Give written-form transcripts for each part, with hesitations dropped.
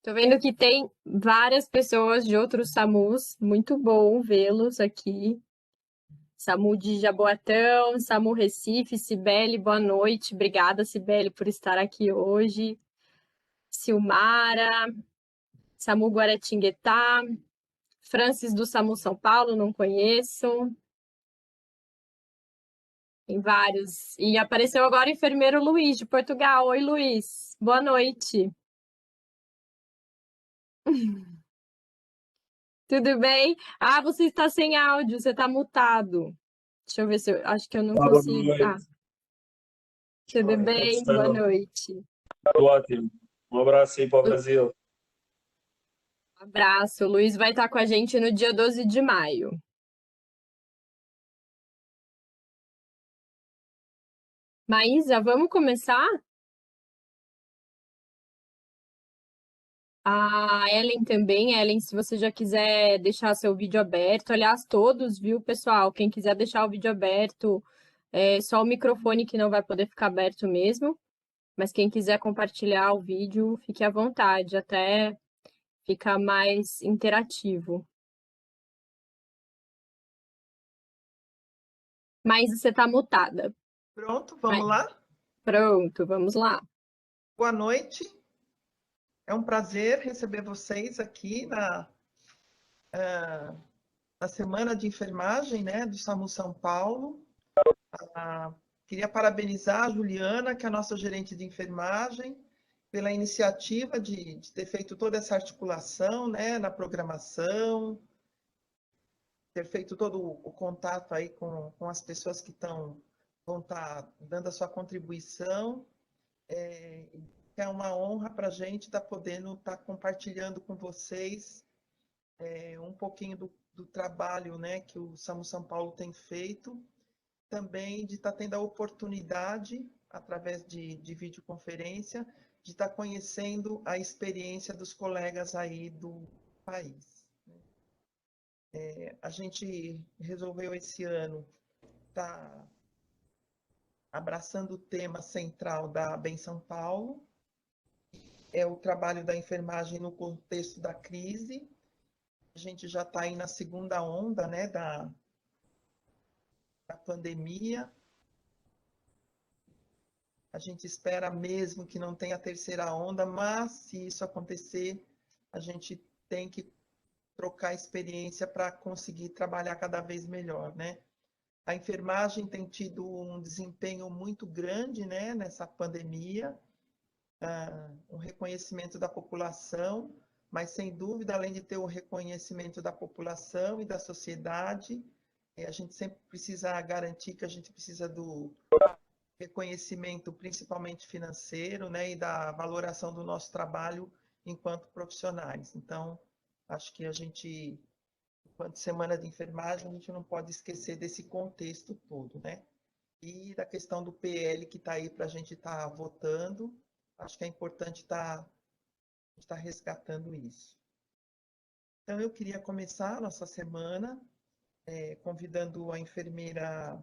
Tô vendo que tem várias pessoas de outros SAMUs. Muito bom vê-los aqui. SAMU de Jaboatão, SAMU Recife, Cibele, boa noite. Obrigada, Cibele, por estar aqui hoje. Silmara, SAMU Guaratinguetá, Francis do SAMU São Paulo, não conheço. Tem vários. E apareceu agora o enfermeiro Luiz, de Portugal. Oi, Luiz. Boa noite. Tudo bem? Ah, você está sem áudio, você está mutado. Deixa eu ver se eu acho que eu não Olá, boa consigo. Ah, noite. tudo Como bem? Boa estão? noite. Tudo ótimo. Um abraço aí para o Um Brasil. abraço. O Luiz vai estar com a gente no dia 12 de maio. Maísa, vamos começar? A Ellen também. Ellen, se você já quiser deixar seu vídeo aberto, aliás, todos, viu, pessoal? Quem quiser deixar o vídeo aberto, é só o microfone que não vai poder ficar aberto mesmo. Mas quem quiser compartilhar o vídeo, fique à vontade, até ficar mais interativo. Mas você está mutada. Pronto, Mas- vamos lá? Pronto, vamos lá. Boa noite. É um prazer receber vocês aqui na Semana de Enfermagem, né, do SAMU São Paulo. Queria parabenizar a Juliana, que é a nossa gerente de enfermagem, pela iniciativa de ter feito toda essa articulação, né, na programação, ter feito todo o contato aí com as pessoas que vão estar dando a sua contribuição. É uma honra para a gente estar podendo estar compartilhando com vocês um pouquinho do trabalho, né, que o SAMU São Paulo tem feito, também de estar tendo a oportunidade, através de videoconferência, de estar conhecendo a experiência dos colegas aí do país. A gente resolveu esse ano estar abraçando o tema central da Bem São Paulo, é o trabalho da enfermagem no contexto da crise. A gente já está aí na segunda onda, né, da pandemia. A gente espera mesmo que não tenha a terceira onda, mas se isso acontecer, a gente tem que trocar experiência para conseguir trabalhar cada vez melhor, né? A enfermagem tem tido um desempenho muito grande, né, nessa pandemia, um reconhecimento da população, mas sem dúvida, além de ter o reconhecimento da população e da sociedade, a gente sempre precisa garantir que a gente precisa do reconhecimento, principalmente financeiro, né, e da valoração do nosso trabalho enquanto profissionais. Então, acho que a gente, enquanto Semana de Enfermagem, a gente não pode esquecer desse contexto todo, né? E da questão do PL que está aí para a gente estar votando, acho que é importante estar resgatando isso. Então, eu queria começar a nossa semana convidando a enfermeira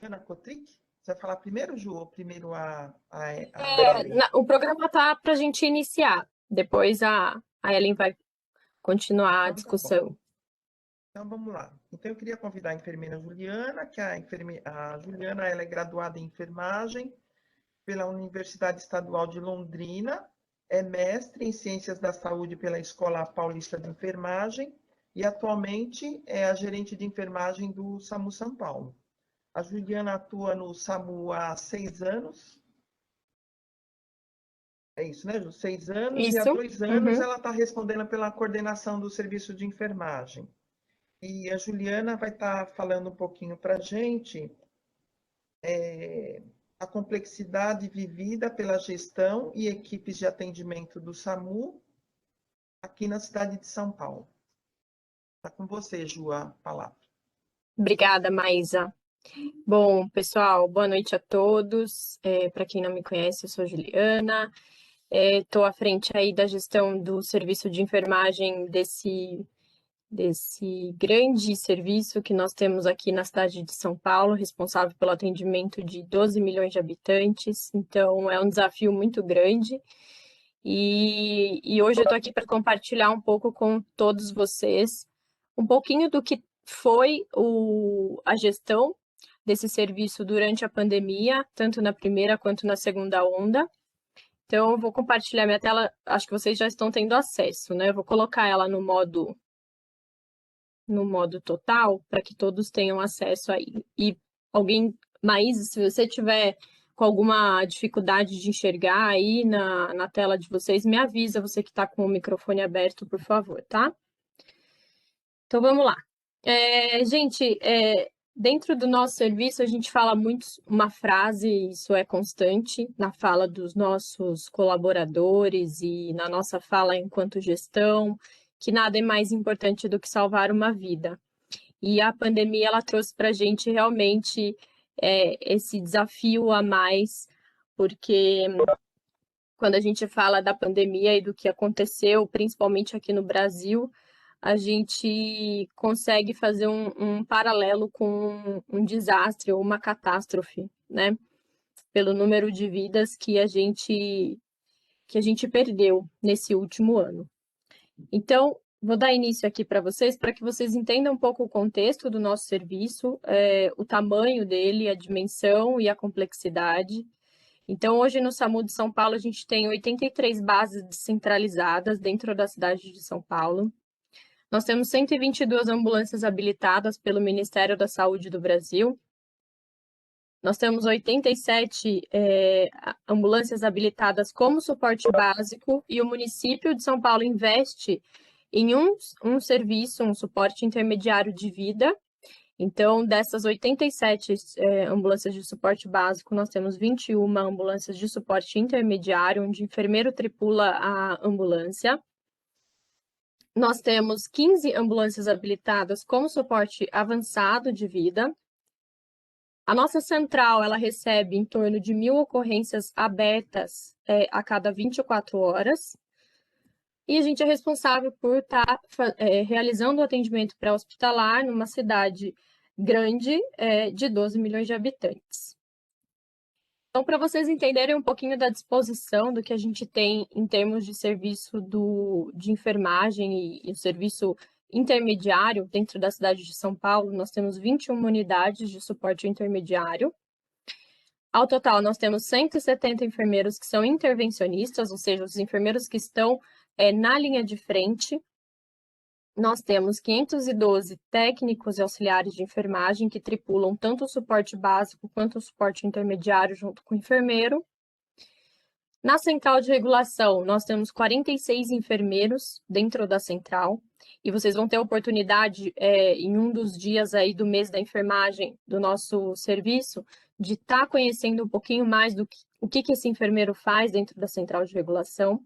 Ana Cotric. Você vai falar primeiro, Ju, ou primeiro a Ellen? O programa tá para a gente iniciar. Depois a Ellen vai continuar a Então, tá bom. discussão. Então, vamos lá. Então, eu queria convidar a enfermeira Juliana, que a Juliana ela é graduada em enfermagem pela Universidade Estadual de Londrina, é mestre em Ciências da Saúde pela Escola Paulista de Enfermagem e atualmente é a gerente de enfermagem do SAMU São Paulo. A Juliana atua no SAMU há 6 anos. É isso, né, Ju? 6 anos, e há Isso? 2 anos Uhum. ela está respondendo pela coordenação do serviço de enfermagem. E a Juliana vai estar falando um pouquinho para a gente a complexidade vivida pela gestão e equipes de atendimento do SAMU aqui na cidade de São Paulo. Está com você, Ju, a palavra. Obrigada, Maísa. Bom, pessoal, boa noite a todos. Para quem não me conhece, eu sou Juliana. Estou à frente aí da gestão do serviço de enfermagem desse grande serviço que nós temos aqui na cidade de São Paulo, responsável pelo atendimento de 12 milhões de habitantes. Então, é um desafio muito grande. E hoje eu estou aqui para compartilhar um pouco com todos vocês um pouquinho do que foi a gestão desse serviço durante a pandemia, tanto na primeira quanto na segunda onda. Então, eu vou compartilhar minha tela, acho que vocês já estão tendo acesso, né? Eu vou colocar ela no modo total, para que todos tenham acesso aí. E alguém, Maísa, se você tiver com alguma dificuldade de enxergar aí na tela de vocês, me avisa, você que está com o microfone aberto, por favor, tá? Então, vamos lá. Gente, dentro do nosso serviço, a gente fala muito uma frase, isso é constante na fala dos nossos colaboradores e na nossa fala enquanto gestão, que nada é mais importante do que salvar uma vida. E a pandemia, ela trouxe para a gente realmente esse desafio a mais, porque quando a gente fala da pandemia e do que aconteceu, principalmente aqui no Brasil, a gente consegue fazer um paralelo com um desastre ou uma catástrofe, né? Pelo número de vidas que a gente perdeu nesse último ano. Então, vou dar início aqui para que vocês entendam um pouco o contexto do nosso serviço, o tamanho dele, a dimensão e a complexidade. Então, hoje no SAMU de São Paulo, a gente tem 83 bases descentralizadas dentro da cidade de São Paulo. Nós temos 122 ambulâncias habilitadas pelo Ministério da Saúde do Brasil. Nós temos 87 ambulâncias habilitadas como suporte básico e o município de São Paulo investe em um serviço, um suporte intermediário de vida. Então, dessas 87 ambulâncias de suporte básico, nós temos 21 ambulâncias de suporte intermediário, onde o enfermeiro tripula a ambulância. Nós temos 15 ambulâncias habilitadas como suporte avançado de vida. A nossa central, ela recebe em torno de 1.000 ocorrências abertas a cada 24 horas. E a gente é responsável por estar realizando o atendimento pré-hospitalar numa cidade grande de 12 milhões de habitantes. Então, para vocês entenderem um pouquinho da disposição do que a gente tem em termos de serviço de enfermagem e o serviço intermediário dentro da cidade de São Paulo, nós temos 21 unidades de suporte intermediário. Ao total, nós temos 170 enfermeiros que são intervencionistas, ou seja, os enfermeiros que estão na linha de frente. Nós temos 512 técnicos e auxiliares de enfermagem que tripulam tanto o suporte básico quanto o suporte intermediário junto com o enfermeiro. Na central de regulação, nós temos 46 enfermeiros dentro da central, e vocês vão ter a oportunidade, em um dos dias aí do mês da enfermagem do nosso serviço, de estar conhecendo um pouquinho mais o que esse enfermeiro faz dentro da central de regulação.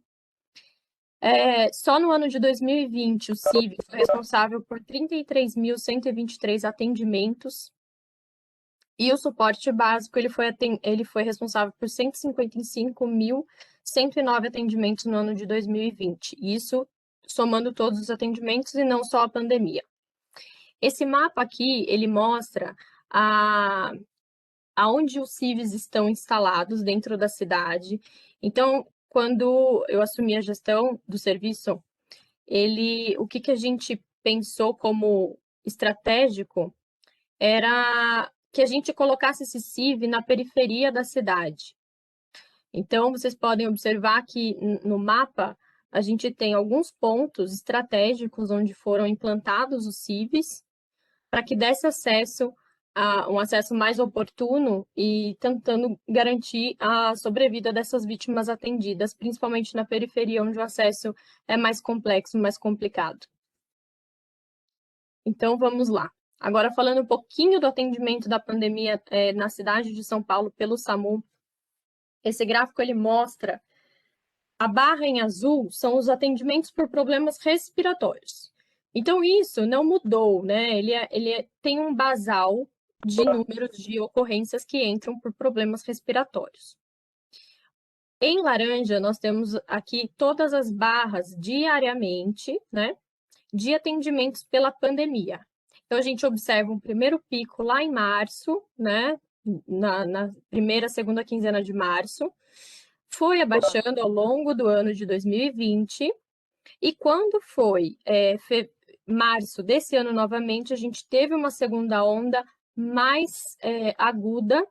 Só no ano de 2020, o CIV foi responsável por 33.123 atendimentos, e o suporte básico ele foi responsável por 155.109 atendimentos no ano de 2020, isso somando todos os atendimentos e não só a pandemia. Esse mapa aqui, ele mostra aonde os CIVs estão instalados dentro da cidade. Então, quando eu assumi a gestão do serviço, o que a gente pensou como estratégico era que a gente colocasse esse CIV na periferia da cidade. Então, vocês podem observar que no mapa a gente tem alguns pontos estratégicos onde foram implantados os CIVs para que desse acesso um acesso mais oportuno e tentando garantir a sobrevida dessas vítimas atendidas, principalmente na periferia, onde o acesso é mais complexo, mais complicado. Então, vamos lá. Agora, falando um pouquinho do atendimento da pandemia na cidade de São Paulo pelo SAMU, esse gráfico ele mostra a barra em azul são os atendimentos por problemas respiratórios. Então, isso não mudou, né? Ele tem um basal de números de ocorrências que entram por problemas respiratórios. Em laranja, nós temos aqui todas as barras diariamente, né, de atendimentos pela pandemia. Então, a gente observa um primeiro pico lá em março, né, na primeira, segunda quinzena de março. foi abaixando ao longo do ano de 2020, e quando foi março desse ano novamente, a gente teve uma segunda onda mais aguda,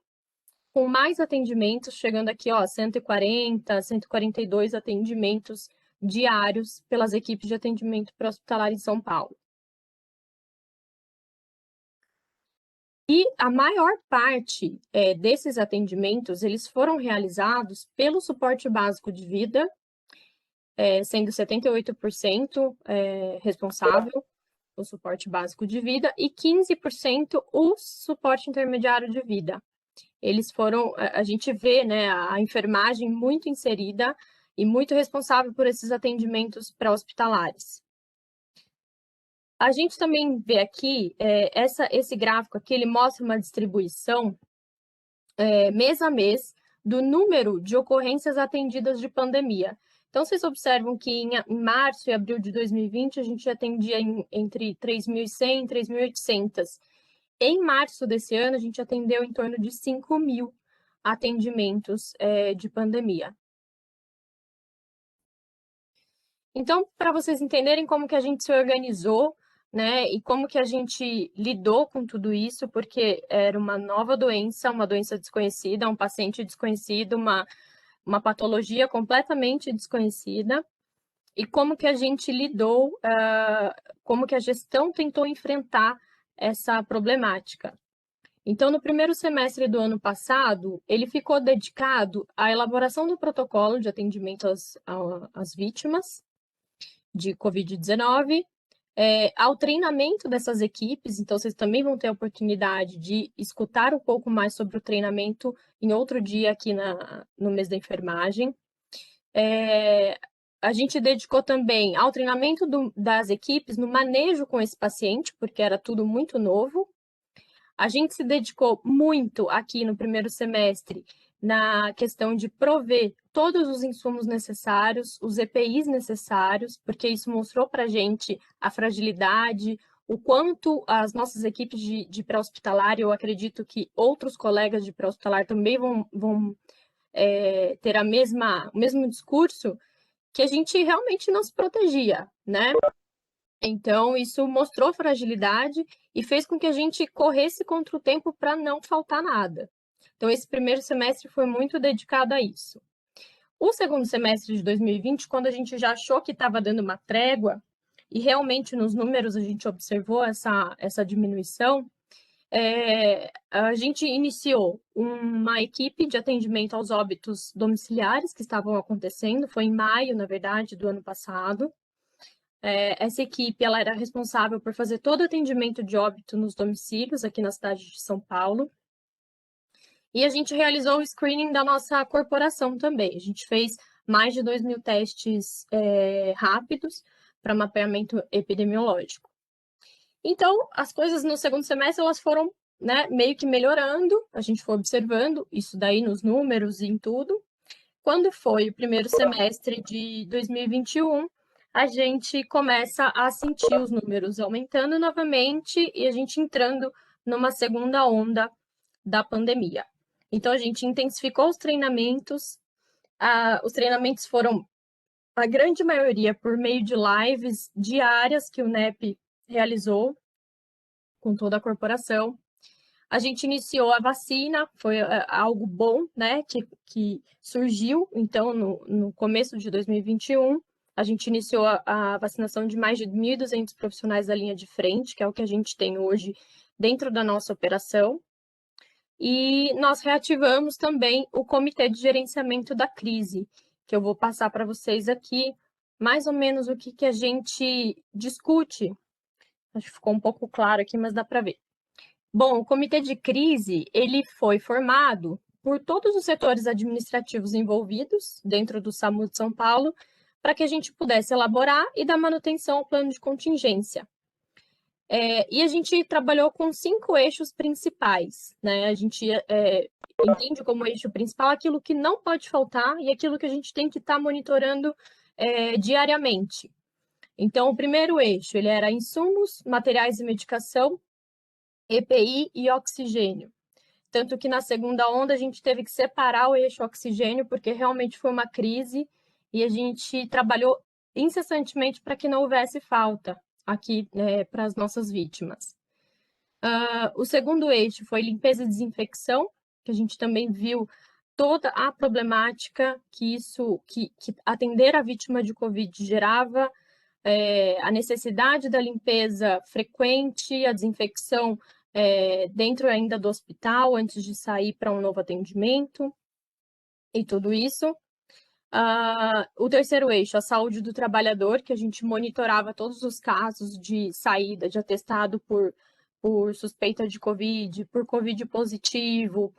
com mais atendimentos, chegando aqui, ó, 140, 142 atendimentos diários pelas equipes de atendimento pré-hospitalar em São Paulo. E a maior parte desses atendimentos, eles foram realizados pelo suporte básico de vida, sendo 78% responsável o suporte básico de vida e 15% o suporte intermediário de vida. Eles foram, a gente vê, né, a enfermagem muito inserida e muito responsável por esses atendimentos pré-hospitalares. A gente também vê aqui, esse gráfico aqui, ele mostra uma distribuição mês a mês do número de ocorrências atendidas de pandemia. Então, vocês observam que em março e abril de 2020, a gente atendia entre 3.100 e 3.800. Em março desse ano, a gente atendeu em torno de 5.000 atendimentos de pandemia. Então, para vocês entenderem como que a gente se organizou, né, e como que a gente lidou com tudo isso, porque era uma nova doença, uma doença desconhecida, um paciente desconhecido, uma patologia completamente desconhecida, e como que a gente lidou, como que a gestão tentou enfrentar essa problemática. Então, no primeiro semestre do ano passado, ele ficou dedicado à elaboração do protocolo de atendimento às vítimas de Covid-19, ao treinamento dessas equipes, então vocês também vão ter a oportunidade de escutar um pouco mais sobre o treinamento em outro dia aqui no mês da enfermagem. A gente dedicou também ao treinamento das equipes no manejo com esse paciente, porque era tudo muito novo. A gente se dedicou muito aqui no primeiro semestre na questão de prover todos os insumos necessários, os EPIs necessários, porque isso mostrou para a gente a fragilidade, o quanto as nossas equipes de pré-hospitalar, eu acredito que outros colegas de pré-hospitalar também vão ter o mesmo discurso, que a gente realmente não se protegia, né? Então, isso mostrou fragilidade e fez com que a gente corresse contra o tempo para não faltar nada. Então, esse primeiro semestre foi muito dedicado a isso. O segundo semestre de 2020, quando a gente já achou que estava dando uma trégua, e realmente nos números a gente observou essa diminuição, a gente iniciou uma equipe de atendimento aos óbitos domiciliares que estavam acontecendo, foi em maio, na verdade, do ano passado. Essa equipe ela era responsável por fazer todo o atendimento de óbito nos domicílios aqui na cidade de São Paulo. E a gente realizou o screening da nossa corporação também. A gente fez mais de 2.000 testes rápidos para mapeamento epidemiológico. Então, as coisas no segundo semestre elas foram, né, meio que melhorando, a gente foi observando isso daí nos números e em tudo. Quando foi o primeiro semestre de 2021, a gente começa a sentir os números aumentando novamente e a gente entrando numa segunda onda da pandemia. Então, a gente intensificou os treinamentos foram, a grande maioria, por meio de lives diárias que o NEP realizou com toda a corporação. A gente iniciou a vacina, foi algo bom, né, que surgiu, então, no começo de 2021. A gente iniciou a vacinação de mais de 1.200 profissionais da linha de frente, que é o que a gente tem hoje dentro da nossa operação. E nós reativamos também o Comitê de Gerenciamento da Crise, que eu vou passar para vocês aqui, mais ou menos o que a gente discute. Acho que ficou um pouco claro aqui, mas dá para ver. Bom, o Comitê de Crise, ele foi formado por todos os setores administrativos envolvidos dentro do SAMU de São Paulo, para que a gente pudesse elaborar e dar manutenção ao plano de contingência. E a gente trabalhou com 5 eixos principais, né? A gente entende como eixo principal aquilo que não pode faltar e aquilo que a gente tem que estar monitorando diariamente. Então, o primeiro eixo, ele era insumos, materiais e medicação, EPI e oxigênio. Tanto que na segunda onda a gente teve que separar o eixo oxigênio, porque realmente foi uma crise e a gente trabalhou incessantemente para que não houvesse falta aqui, para as nossas vítimas. O segundo eixo foi limpeza e desinfecção, que a gente também viu toda a problemática que atender a vítima de Covid gerava, a necessidade da limpeza frequente, a desinfecção dentro ainda do hospital, antes de sair para um novo atendimento, e tudo isso. O terceiro eixo, a saúde do trabalhador, que a gente monitorava todos os casos de saída de atestado por suspeita de Covid, por Covid positivo,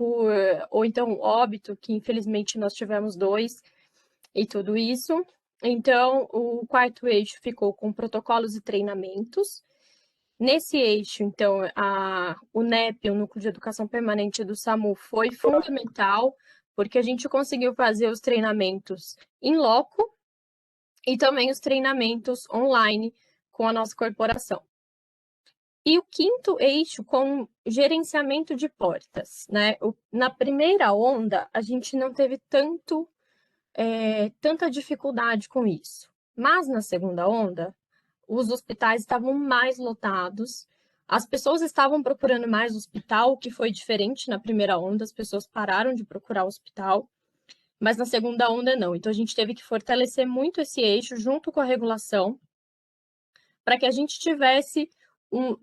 ou então óbito, que infelizmente nós tivemos 2, e tudo isso. Então, o quarto eixo ficou com protocolos e treinamentos. Nesse eixo, então, o NEP, o Núcleo de Educação Permanente do SAMU, foi fundamental, porque a gente conseguiu fazer os treinamentos em loco e também os treinamentos online com a nossa corporação. E o quinto eixo, com gerenciamento de portas, né? Na primeira onda, a gente não teve tanta dificuldade com isso. Mas na segunda onda, os hospitais estavam mais lotados, as pessoas estavam procurando mais hospital, o que foi diferente na primeira onda, as pessoas pararam de procurar hospital, mas na segunda onda não. Então a gente teve que fortalecer muito esse eixo junto com a regulação, para que a gente tivesse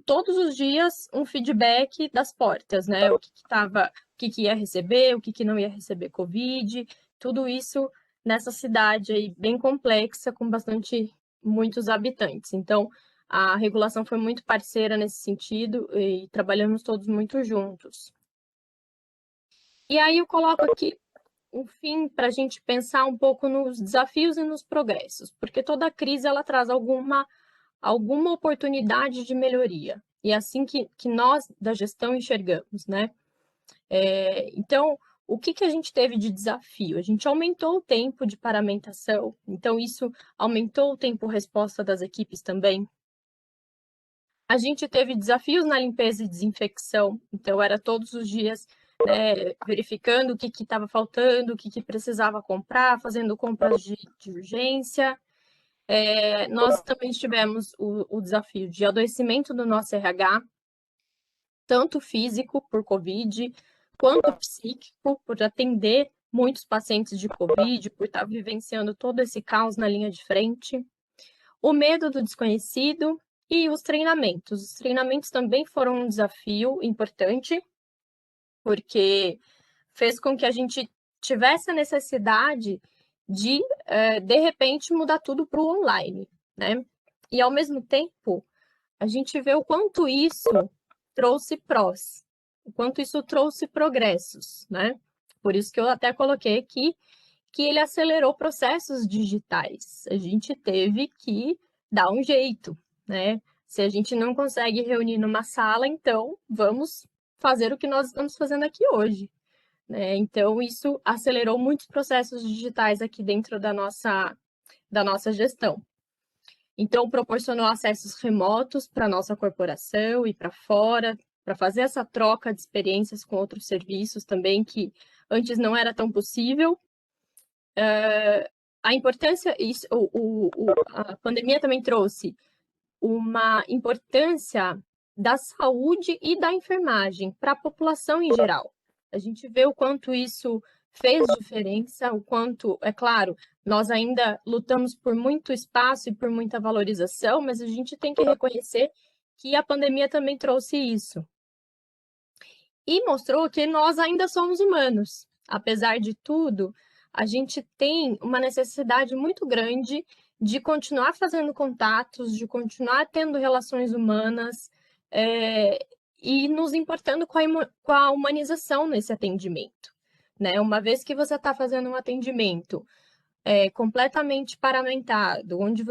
todos os dias um feedback das portas, né? O que ia receber, o que não ia receber Covid, tudo isso nessa cidade aí bem complexa, com muitos habitantes. Então, a regulação foi muito parceira nesse sentido e trabalhamos todos muito juntos. E aí eu coloco aqui um fim para a gente pensar um pouco nos desafios e nos progressos, porque toda crise ela traz alguma oportunidade de melhoria. E é assim que nós da gestão enxergamos, né? Então, o que a gente teve de desafio? A gente aumentou o tempo de paramentação, então isso aumentou o tempo-resposta das equipes também. A gente teve desafios na limpeza e desinfecção, então era todos os dias, né, verificando o que estava faltando, o que precisava comprar, fazendo compras de urgência. Nós também tivemos o desafio de adoecimento do nosso RH, tanto físico, por Covid, quanto psíquico, por atender muitos pacientes de Covid, por estar vivenciando todo esse caos na linha de frente. O medo do desconhecido e os treinamentos. Os treinamentos também foram um desafio importante, porque fez com que a gente tivesse a necessidade de repente, mudar tudo para o online, né? E, ao mesmo tempo, a gente vê o quanto isso trouxe prós, o quanto isso trouxe progressos, né? Por isso que eu até coloquei aqui que ele acelerou processos digitais. A gente teve que dar um jeito, né? Se a gente não consegue reunir numa sala, então vamos fazer o que nós estamos fazendo aqui hoje. Então, isso acelerou muitos processos digitais aqui dentro da nossa gestão. Então, proporcionou acessos remotos para a nossa corporação e para fora, para fazer essa troca de experiências com outros serviços também, que antes não era tão possível. A importância, a pandemia também trouxe uma importância da saúde e da enfermagem para a população em geral. A gente vê o quanto isso fez diferença, o quanto, é claro, nós ainda lutamos por muito espaço e por muita valorização, mas a gente tem que reconhecer que a pandemia também trouxe isso. E mostrou que nós ainda somos humanos. Apesar de tudo, a gente tem uma necessidade muito grande de continuar fazendo contatos, de continuar tendo relações humanas, e nos importando com a humanização nesse atendimento, né? Uma vez que você está fazendo um atendimento completamente paramentado, onde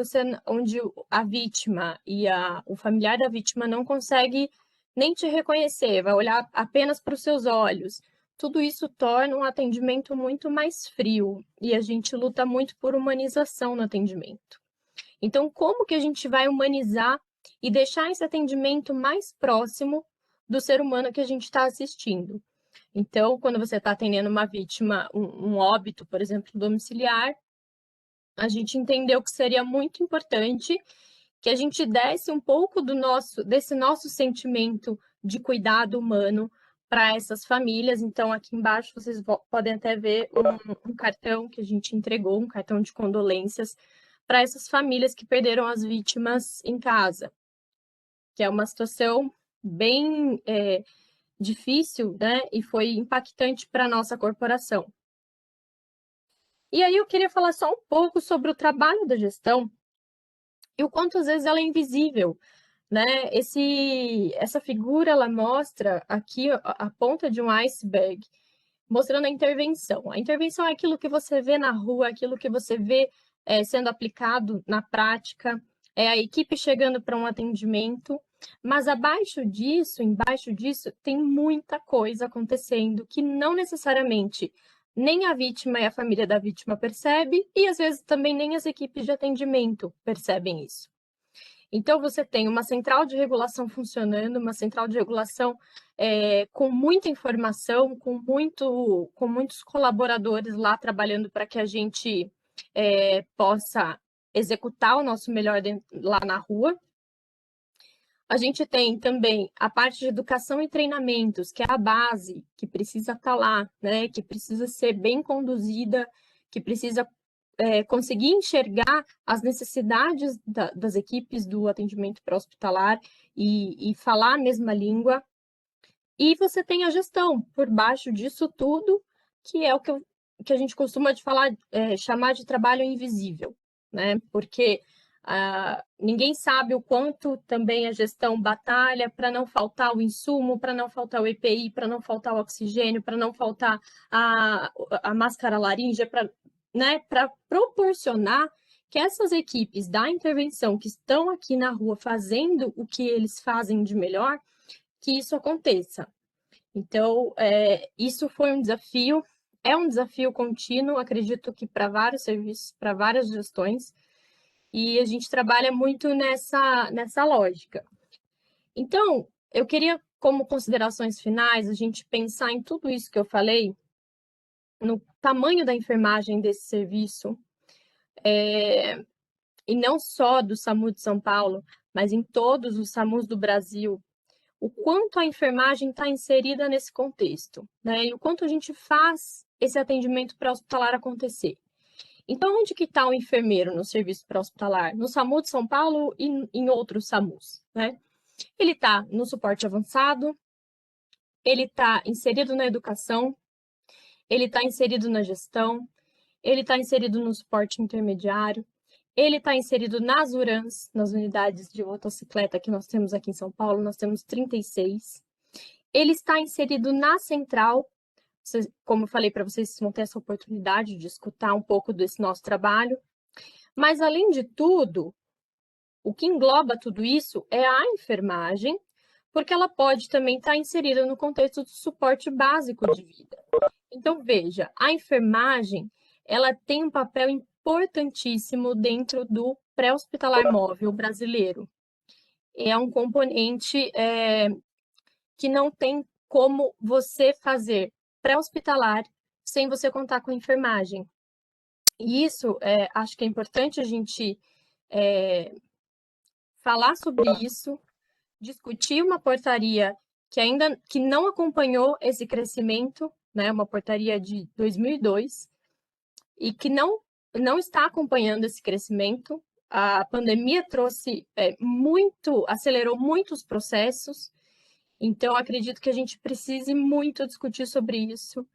a vítima e o familiar da vítima não consegue nem te reconhecer, vai olhar apenas para os seus olhos. Tudo isso torna um atendimento muito mais frio e a gente luta muito por humanização no atendimento. Então, como que a gente vai humanizar e deixar esse atendimento mais próximo do ser humano que a gente está assistindo? Então, quando você está atendendo uma vítima, um óbito, por exemplo, domiciliar, a gente entendeu que seria muito importante que a gente desse um pouco desse nosso sentimento de cuidado humano para essas famílias. Então, aqui embaixo vocês podem até ver um cartão que a gente entregou, um cartão de condolências para essas famílias que perderam as vítimas em casa, que é uma situação bem difícil, né? E foi impactante para a nossa corporação. E aí eu queria falar só um pouco sobre o trabalho da gestão e o quanto às vezes ela é invisível, né? Essa figura ela mostra aqui a ponta de um iceberg, mostrando a intervenção. A intervenção é aquilo que você vê na rua, aquilo que você vê sendo aplicado na prática, é a equipe chegando para um atendimento, mas embaixo disso, tem muita coisa acontecendo que não necessariamente nem a vítima e a família da vítima percebe, e às vezes também nem as equipes de atendimento percebem isso. Então, você tem uma central de regulação funcionando, uma central de regulação com muita informação, com muitos colaboradores lá trabalhando para que a gente possa executar o nosso melhor lá na rua. A gente tem também a parte de educação e treinamentos, que é a base, que precisa estar lá, né? Que precisa ser bem conduzida, que precisa conseguir enxergar as necessidades das equipes do atendimento pré-hospitalar e falar a mesma língua. E você tem a gestão por baixo disso tudo, que é o que a gente costuma chamar de trabalho invisível, né? Porque ninguém sabe o quanto também a gestão batalha para não faltar o insumo, para não faltar o EPI, para não faltar o oxigênio, para não faltar a máscara laríngea, né, para proporcionar que essas equipes da intervenção que estão aqui na rua fazendo o que eles fazem de melhor, que isso aconteça. Então, isso foi um desafio, é um desafio contínuo, acredito que para vários serviços, para várias gestões, e a gente trabalha muito nessa lógica. Então, eu queria, como considerações finais, a gente pensar em tudo isso que eu falei, no tamanho da enfermagem desse serviço, e não só do SAMU de São Paulo, mas em todos os SAMUs do Brasil, o quanto a enfermagem está inserida nesse contexto, né? E o quanto a gente faz esse atendimento pré-hospitalar acontecer. Então, onde que está o enfermeiro no serviço pré-hospitalar? No SAMU de São Paulo e em outros SAMUs, né? Ele está no suporte avançado, ele está inserido na educação, ele está inserido na gestão, ele está inserido no suporte intermediário, ele está inserido nas URANs, nas unidades de motocicleta que nós temos aqui em São Paulo, nós temos 36. Ele está inserido na central, como eu falei para vocês, vocês vão ter essa oportunidade de escutar um pouco desse nosso trabalho. Mas, além de tudo, o que engloba tudo isso é a enfermagem, porque ela pode também estar inserida no contexto do suporte básico de vida. Então, veja, a enfermagem, ela tem um papel importantíssimo dentro do pré-hospitalar móvel brasileiro. É um componente que não tem como você fazer pré-hospitalar sem você contar com a enfermagem. E isso, acho que é importante a gente falar sobre isso, discutir uma portaria que não acompanhou esse crescimento, né, uma portaria de 2002, e que não está acompanhando esse crescimento. A pandemia acelerou muitos processos, então acredito que a gente precise muito discutir sobre isso,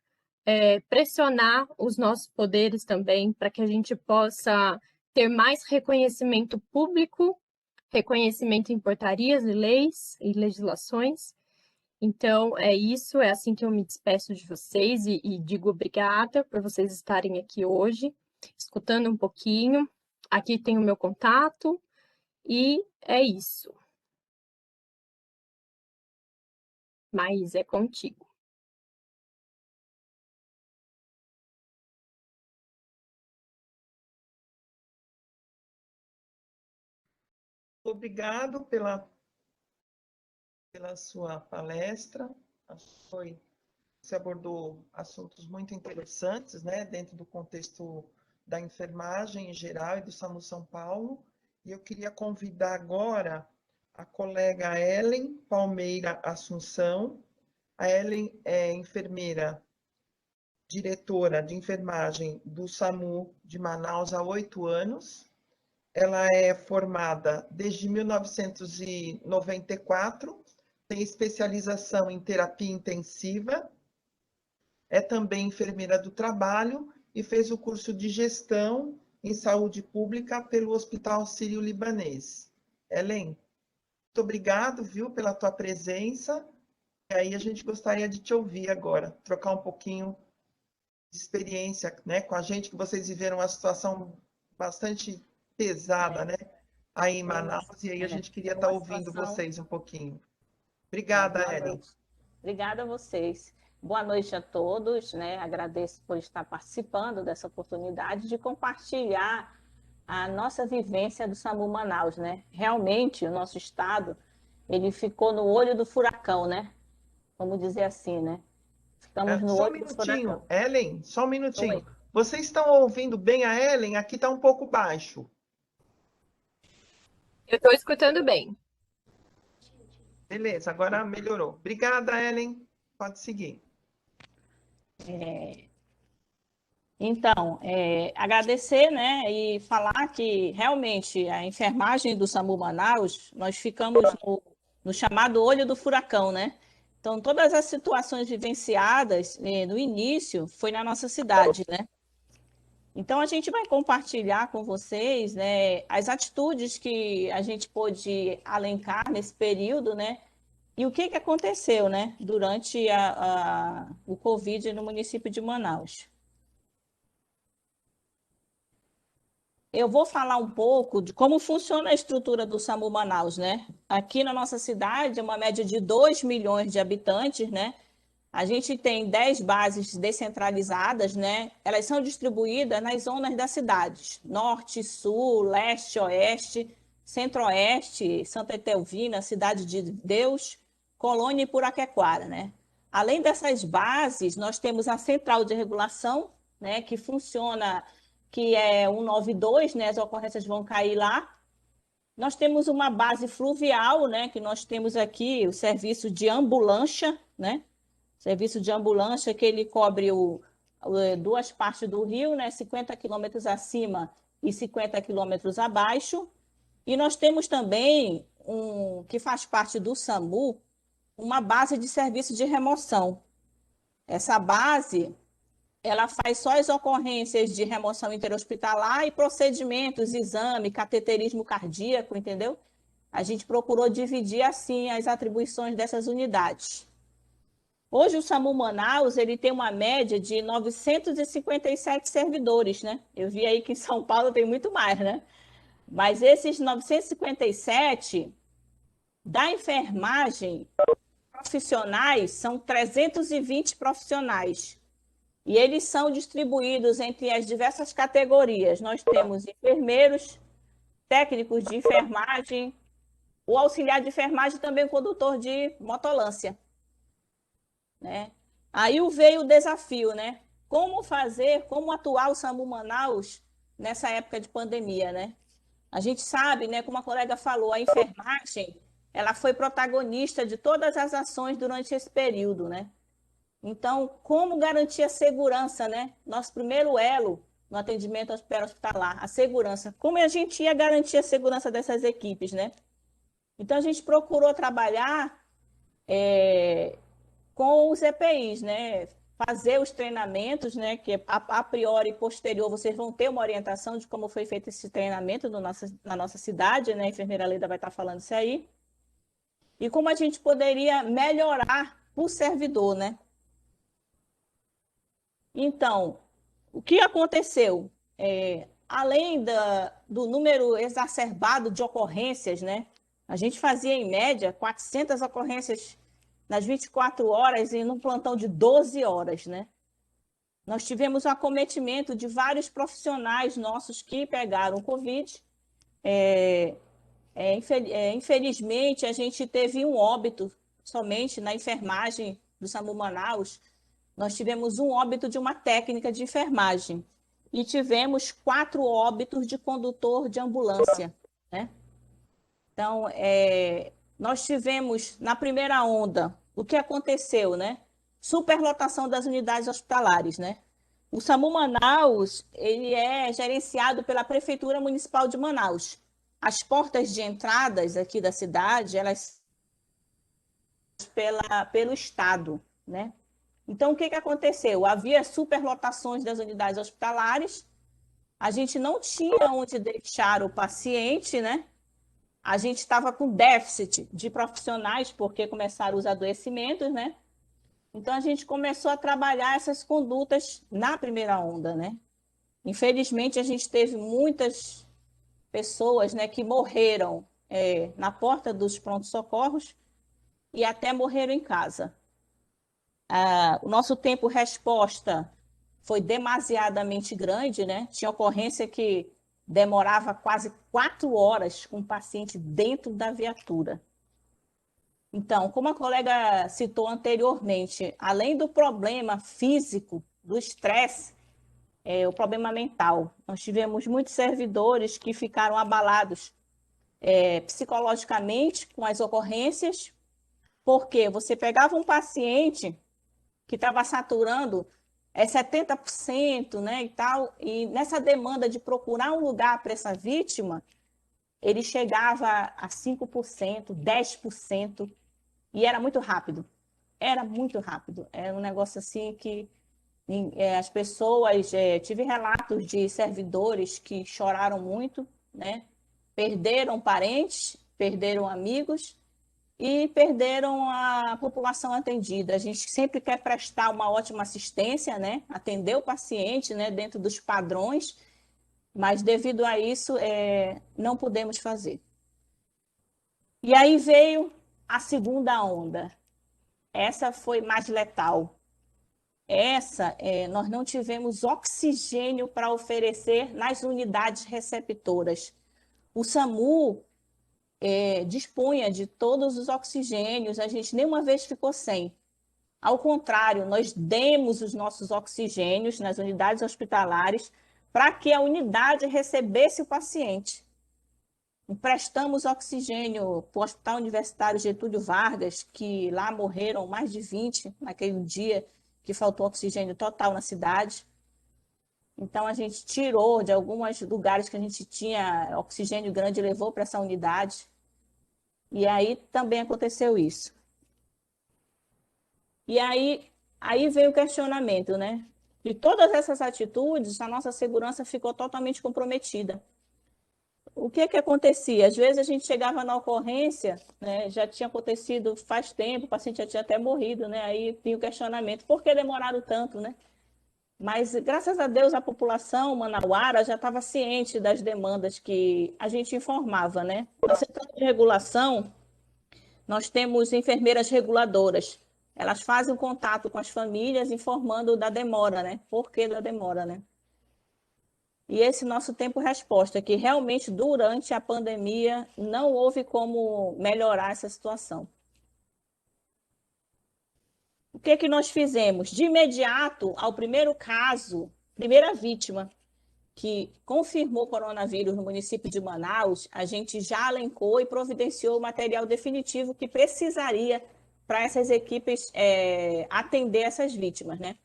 pressionar os nossos poderes também, para que a gente possa ter mais reconhecimento público, reconhecimento em portarias e leis e legislações. Então, é isso, é assim que eu me despeço de vocês e digo obrigada por vocês estarem aqui hoje, escutando um pouquinho. Aqui tem o meu contato e é isso. Mas é contigo. Obrigado pela sua palestra. Foi você abordou assuntos muito interessantes, né, dentro do contexto da enfermagem em geral e do SAMU São Paulo. E eu queria convidar agora a colega Ellen Palmeira Assunção. A Ellen é enfermeira, diretora de enfermagem do SAMU de Manaus há 8 anos. Ela é formada desde 1994, tem especialização em terapia intensiva, é também enfermeira do trabalho e fez o curso de gestão em saúde pública pelo Hospital Sírio-Libanês. Ellen, muito obrigado, viu, pela tua presença. E aí a gente gostaria de te ouvir agora, trocar um pouquinho de experiência, né, com a gente, que vocês viveram uma situação bastante pesada, né, aí em Manaus, e aí a gente queria estar ouvindo vocês um pouquinho. Obrigada, Ellen. Obrigada a vocês. Boa noite a todos, né? Agradeço por estar participando dessa oportunidade de compartilhar a nossa vivência do SAMU Manaus, né? Realmente, o nosso estado, ele ficou no olho do furacão, né? Vamos dizer assim, né? Ficamos no Só um olho do furacão. minutinho, Ellen, só um minutinho. Oi. Vocês estão ouvindo bem a Ellen? Aqui está um pouco baixo. Eu estou escutando bem. Beleza, agora melhorou. Obrigada, Ellen. Pode seguir. Então, agradecer, né, e falar que realmente a enfermagem do SAMU Manaus, nós ficamos no chamado olho do furacão, né? Então, todas as situações vivenciadas no início foi na nossa cidade, né? Então, a gente vai compartilhar com vocês, né, as atitudes que a gente pôde alencar nesse período, né? E o que aconteceu, né, durante o Covid no município de Manaus. Eu vou falar um pouco de como funciona a estrutura do SAMU Manaus, né? Aqui na nossa cidade, é uma média de 2 milhões de habitantes, né? A gente tem 10 bases descentralizadas, né? Elas são distribuídas nas zonas das cidades: norte, sul, leste, oeste, centro-oeste, Santa Etelvina, Cidade de Deus, Colônia e Puraquequara, né? Além dessas bases, nós temos a central de regulação, né, que funciona, que é 192, né? As ocorrências vão cair lá. Nós temos uma base fluvial, né, que nós temos aqui o serviço de ambulância, né? Serviço de ambulância que ele cobre duas partes do rio, né? 50 quilômetros acima e 50 quilômetros abaixo. E nós temos também, que faz parte do SAMU, uma base de serviço de remoção. Essa base, ela faz só as ocorrências de remoção interhospitalar e procedimentos, exame, cateterismo cardíaco, entendeu? A gente procurou dividir assim as atribuições dessas unidades. Hoje o SAMU Manaus, ele tem uma média de 957 servidores, né? Eu vi aí que em São Paulo tem muito mais, né? Mas esses 957 da enfermagem profissionais são 320 profissionais. E eles são distribuídos entre as diversas categorias. Nós temos enfermeiros, técnicos de enfermagem, o auxiliar de enfermagem e também o condutor de motolância, né? Aí veio o desafio, né? Como atuar o SAMU Manaus nessa época de pandemia, né? A gente sabe, né, como a colega falou, a enfermagem, ela foi protagonista de todas as ações durante esse período, né? Então, como garantir a segurança, né? Nosso primeiro elo no atendimento hospitalar, a segurança. Como a gente ia garantir a segurança dessas equipes, né? Então, a gente procurou trabalhar com os EPIs, né? Fazer os treinamentos, né? Que a priori posterior vocês vão ter uma orientação de como foi feito esse treinamento na nossa cidade, né? A enfermeira Leda vai estar falando isso aí. E como a gente poderia melhorar o servidor, né? Então, o que aconteceu? Além do número exacerbado de ocorrências, né? A gente fazia, em média, 400 ocorrências nas 24 horas e num plantão de 12 horas, né? Nós tivemos o acometimento de vários profissionais nossos que pegaram Covid. Infelizmente, a gente teve um óbito somente na enfermagem do SAMU Manaus, nós tivemos um óbito de uma técnica de enfermagem e tivemos 4 óbitos de condutor de ambulância, né? Então, nós tivemos, na primeira onda, o que aconteceu, né? Superlotação das unidades hospitalares, né? O SAMU Manaus, ele é gerenciado pela Prefeitura Municipal de Manaus. As portas de entradas aqui da cidade, elas pelo Estado, né? Então, o que aconteceu? Havia superlotações das unidades hospitalares, a gente não tinha onde deixar o paciente, né? A gente estava com déficit de profissionais, porque começaram os adoecimentos, né? Então, a gente começou a trabalhar essas condutas na primeira onda, né? Infelizmente, a gente teve muitas pessoas, né, que morreram na porta dos prontos-socorros e até morreram em casa. O nosso tempo resposta foi demasiadamente grande, né? Tinha ocorrência que demorava quase 4 horas com o paciente dentro da viatura. Então, como a colega citou anteriormente, além do problema físico, do estresse, o problema mental. Nós tivemos muitos servidores que ficaram abalados psicologicamente com as ocorrências, porque você pegava um paciente que estava saturando 70%, né, e tal, e nessa demanda de procurar um lugar para essa vítima, ele chegava a 5%, 10%, e era muito rápido. Era muito rápido. Era um negócio assim que as pessoas... tive relatos de servidores que choraram muito, né? Perderam parentes, perderam amigos, e perderam a população atendida. A gente sempre quer prestar uma ótima assistência, né? Atender o paciente, né, dentro dos padrões, mas devido a isso, não pudemos fazer. E aí veio a segunda onda. Essa foi mais letal. Nós não tivemos oxigênio para oferecer nas unidades receptoras. O SAMU dispunha de todos os oxigênios, a gente nenhuma vez ficou sem. Ao contrário, nós demos os nossos oxigênios nas unidades hospitalares para que a unidade recebesse o paciente. Emprestamos oxigênio para o Hospital Universitário Getúlio Vargas, que lá morreram mais de 20 naquele dia que faltou oxigênio total na cidade. Então, a gente tirou de alguns lugares que a gente tinha oxigênio grande e levou para essa unidade. E aí também aconteceu isso. E aí veio o questionamento, né? De todas essas atitudes, a nossa segurança ficou totalmente comprometida. O que acontecia? Às vezes a gente chegava na ocorrência, né, já tinha acontecido faz tempo, o paciente já tinha até morrido, né? Aí vinha o questionamento, por que demoraram tanto, né? Mas, graças a Deus, a população manauara já estava ciente das demandas que a gente informava, né? No setor de regulação, nós temos enfermeiras reguladoras. Elas fazem um contato com as famílias informando da demora, né? Por que da demora, né? E esse nosso tempo-resposta, que realmente durante a pandemia não houve como melhorar essa situação. O que nós fizemos? De imediato, ao primeiro caso, primeira vítima que confirmou coronavírus no município de Manaus, a gente já elencou e providenciou o material definitivo que precisaria para essas equipes atender essas vítimas, né?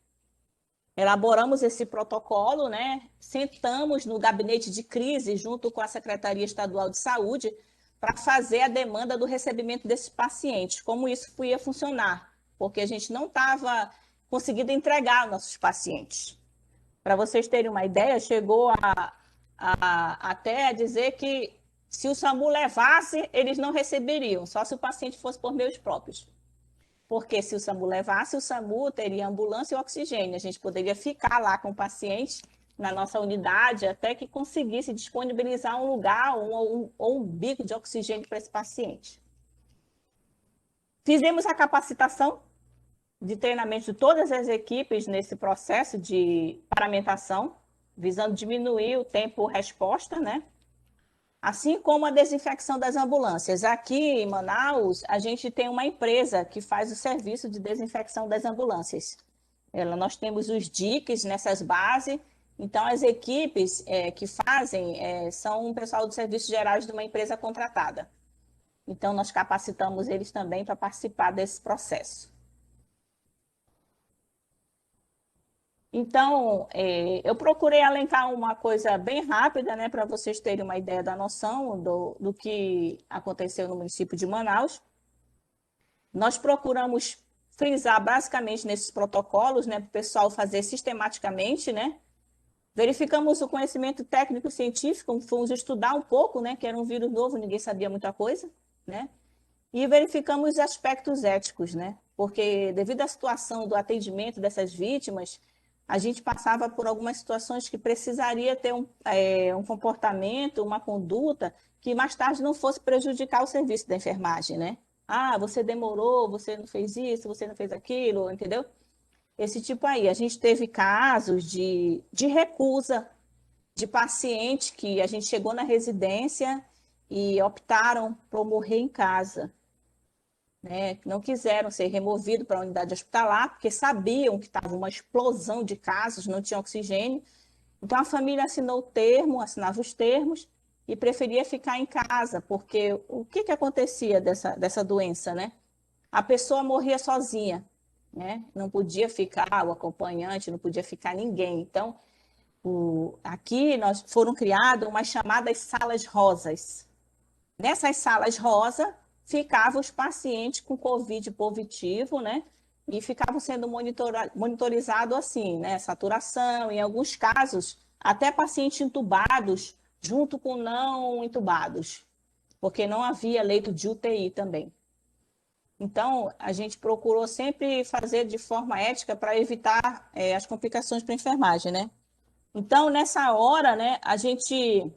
Elaboramos esse protocolo, né? Sentamos no gabinete de crise junto com a Secretaria Estadual de Saúde para fazer a demanda do recebimento desses pacientes, como isso ia funcionar, porque a gente não estava conseguindo entregar os nossos pacientes. Para vocês terem uma ideia, chegou até a dizer que se o SAMU levasse, eles não receberiam, só se o paciente fosse por meios próprios. Porque se o SAMU levasse, o SAMU teria ambulância e oxigênio. A gente poderia ficar lá com o paciente na nossa unidade até que conseguisse disponibilizar um lugar ou um bico de oxigênio para esse paciente. Fizemos a capacitação de treinamento de todas as equipes nesse processo de paramentação, visando diminuir o tempo-resposta, né? Assim como a desinfecção das ambulâncias. Aqui em Manaus, a gente tem uma empresa que faz o serviço de desinfecção das ambulâncias. Nós temos os DICs nessas bases, então as equipes que fazem são um pessoal dos serviços gerais de uma empresa contratada. Então, nós capacitamos eles também para participar desse processo. Então, eu procurei elencar uma coisa bem rápida, né, para vocês terem uma ideia da noção do que aconteceu no município de Manaus. Nós procuramos frisar basicamente nesses protocolos, né, para o pessoal fazer sistematicamente, né? Verificamos o conhecimento técnico e científico, fomos estudar um pouco, né, que era um vírus novo, ninguém sabia muita coisa, né? E verificamos aspectos éticos, né? Porque devido à situação do atendimento dessas vítimas, a gente passava por algumas situações que precisaria ter um comportamento, uma conduta que mais tarde não fosse prejudicar o serviço da enfermagem, né? Ah, você demorou, você não fez isso, você não fez aquilo, entendeu? Esse tipo aí. A gente teve casos de recusa de paciente que a gente chegou na residência e optaram por morrer em casa, né? Não quiseram ser removidos para a unidade hospitalar, porque sabiam que estava uma explosão de casos, não tinha oxigênio. Então, a família assinou o termo, assinava os termos e preferia ficar em casa, porque o que acontecia dessa doença, né? A pessoa morria sozinha, né? Não podia ficar o acompanhante, não podia ficar ninguém. Então, aqui foram criadas umas chamadas salas rosas. Nessas salas rosa, ficavam os pacientes com Covid positivo, né? E ficavam sendo monitorizados assim, né? Saturação, em alguns casos, até pacientes entubados, junto com não entubados, porque não havia leito de UTI também. Então, a gente procurou sempre fazer de forma ética para evitar as complicações para a enfermagem, né? Então, nessa hora, né, a gente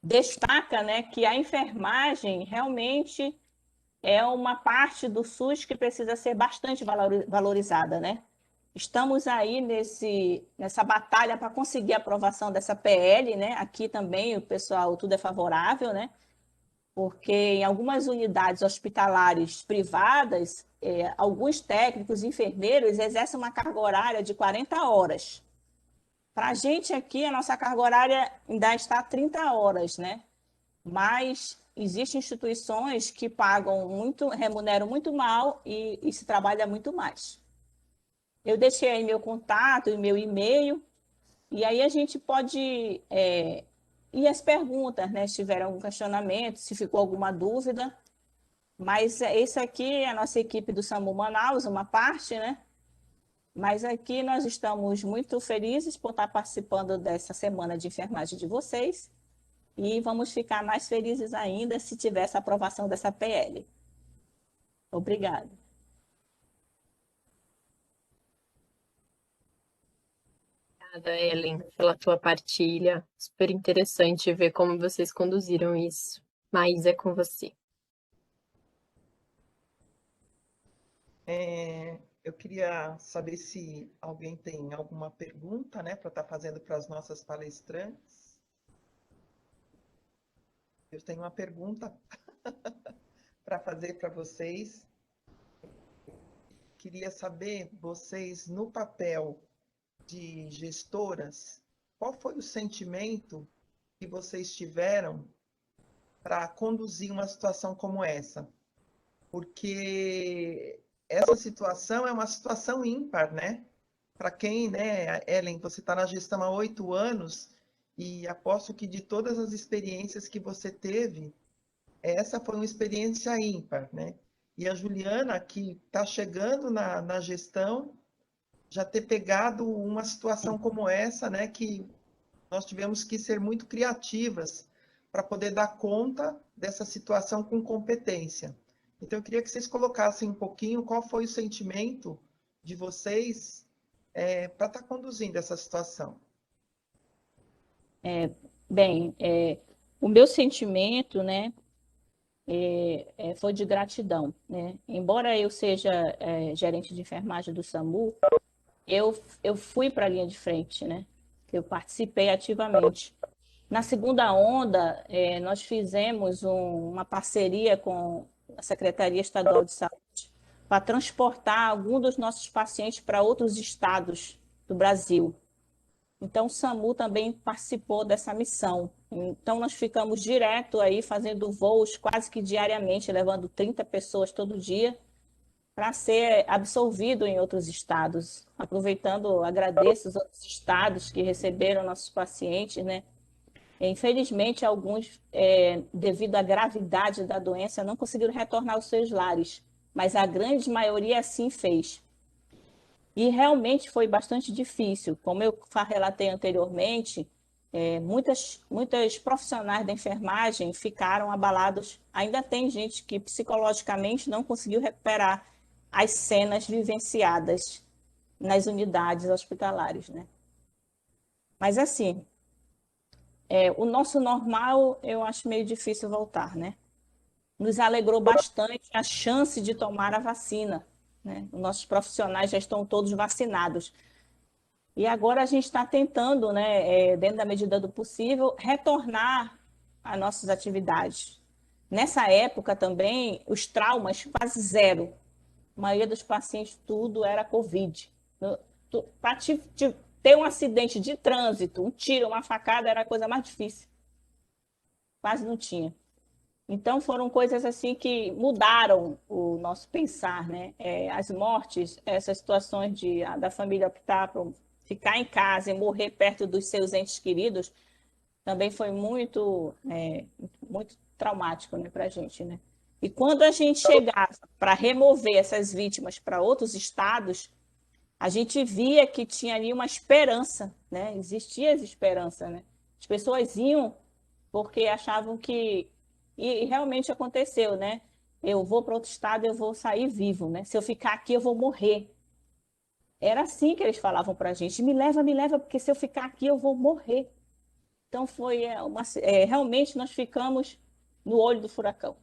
destaca, né, que a enfermagem realmente é uma parte do SUS que precisa ser bastante valorizada, né? Estamos aí nessa batalha para conseguir a aprovação dessa PL, né? Aqui também o pessoal, tudo é favorável, né? Porque em algumas unidades hospitalares privadas, alguns técnicos, enfermeiros exercem uma carga horária de 40 horas. Para a gente aqui, a nossa carga horária ainda está 30 horas, né? Mas existem instituições que pagam muito, remuneram muito mal e se trabalha muito mais. Eu deixei aí meu contato e meu e-mail, e aí a gente pode ir às perguntas, né? Se tiver algum questionamento, se ficou alguma dúvida. Mas esse aqui é a nossa equipe do SAMU Manaus, uma parte, né? Mas aqui nós estamos muito felizes por estar participando dessa semana de enfermagem de vocês e vamos ficar mais felizes ainda se tiver essa aprovação dessa PL. Obrigada. Obrigada, Ellen, pela tua partilha. Super interessante ver como vocês conduziram isso. Mas é com você. Eu queria saber se alguém tem alguma pergunta, né, para estar fazendo para as nossas palestrantes. Eu tenho uma pergunta para fazer para vocês. Queria saber, vocês, no papel de gestoras, qual foi o sentimento que vocês tiveram para conduzir uma situação como essa? Porque essa situação é uma situação ímpar, né? Para quem, né, Ellen, você está na gestão há 8 anos e aposto que de todas as experiências que você teve, essa foi uma experiência ímpar, né? E a Juliana, que está chegando na gestão, já ter pegado uma situação como essa, né, que nós tivemos que ser muito criativas para poder dar conta dessa situação com competência. Então, eu queria que vocês colocassem um pouquinho qual foi o sentimento de vocês para estar conduzindo essa situação. Bem, o meu sentimento, né, foi de gratidão, né? Embora eu seja gerente de enfermagem do SAMU, eu fui para a linha de frente, né? Eu participei ativamente. Na segunda onda, nós fizemos uma parceria com a Secretaria Estadual de Saúde para transportar algum dos nossos pacientes para outros estados do Brasil. Então, o SAMU também participou dessa missão. Então, nós ficamos direto aí fazendo voos quase que diariamente, levando 30 pessoas todo dia para ser absolvido em outros estados. Aproveitando, agradeço os outros estados que receberam nossos pacientes, né? Infelizmente, alguns, devido à gravidade da doença, não conseguiram retornar aos seus lares, mas a grande maioria assim fez. E realmente foi bastante difícil. Como eu relatei anteriormente, muitas profissionais da enfermagem ficaram abalados. Ainda tem gente que psicologicamente não conseguiu recuperar as cenas vivenciadas nas unidades hospitalares, né? Mas assim, o nosso normal eu acho meio difícil voltar, né? Nos alegrou bastante a chance de tomar a vacina, né? Os nossos profissionais já estão todos vacinados. E agora a gente está tentando, né, dentro da medida do possível, retornar às nossas atividades. Nessa época também, os traumas quase zero. A maioria dos pacientes, tudo era Covid. Para ter um acidente de trânsito, um tiro, uma facada, era a coisa mais difícil. Quase não tinha. Então, foram coisas assim que mudaram o nosso pensar, né? As mortes, essas situações da família optar por ficar em casa e morrer perto dos seus entes queridos, também foi muito traumático, né, para a gente, né? E quando a gente chegar para remover essas vítimas para outros estados, a gente via que tinha ali uma esperança, né? Existia essa esperança, né? As pessoas iam porque achavam que... E realmente aconteceu, né? Eu vou para outro estado, eu vou sair vivo, né? Se eu ficar aqui, eu vou morrer. Era assim que eles falavam para a gente: me leva, porque se eu ficar aqui, eu vou morrer. Então, realmente nós ficamos no olho do furacão.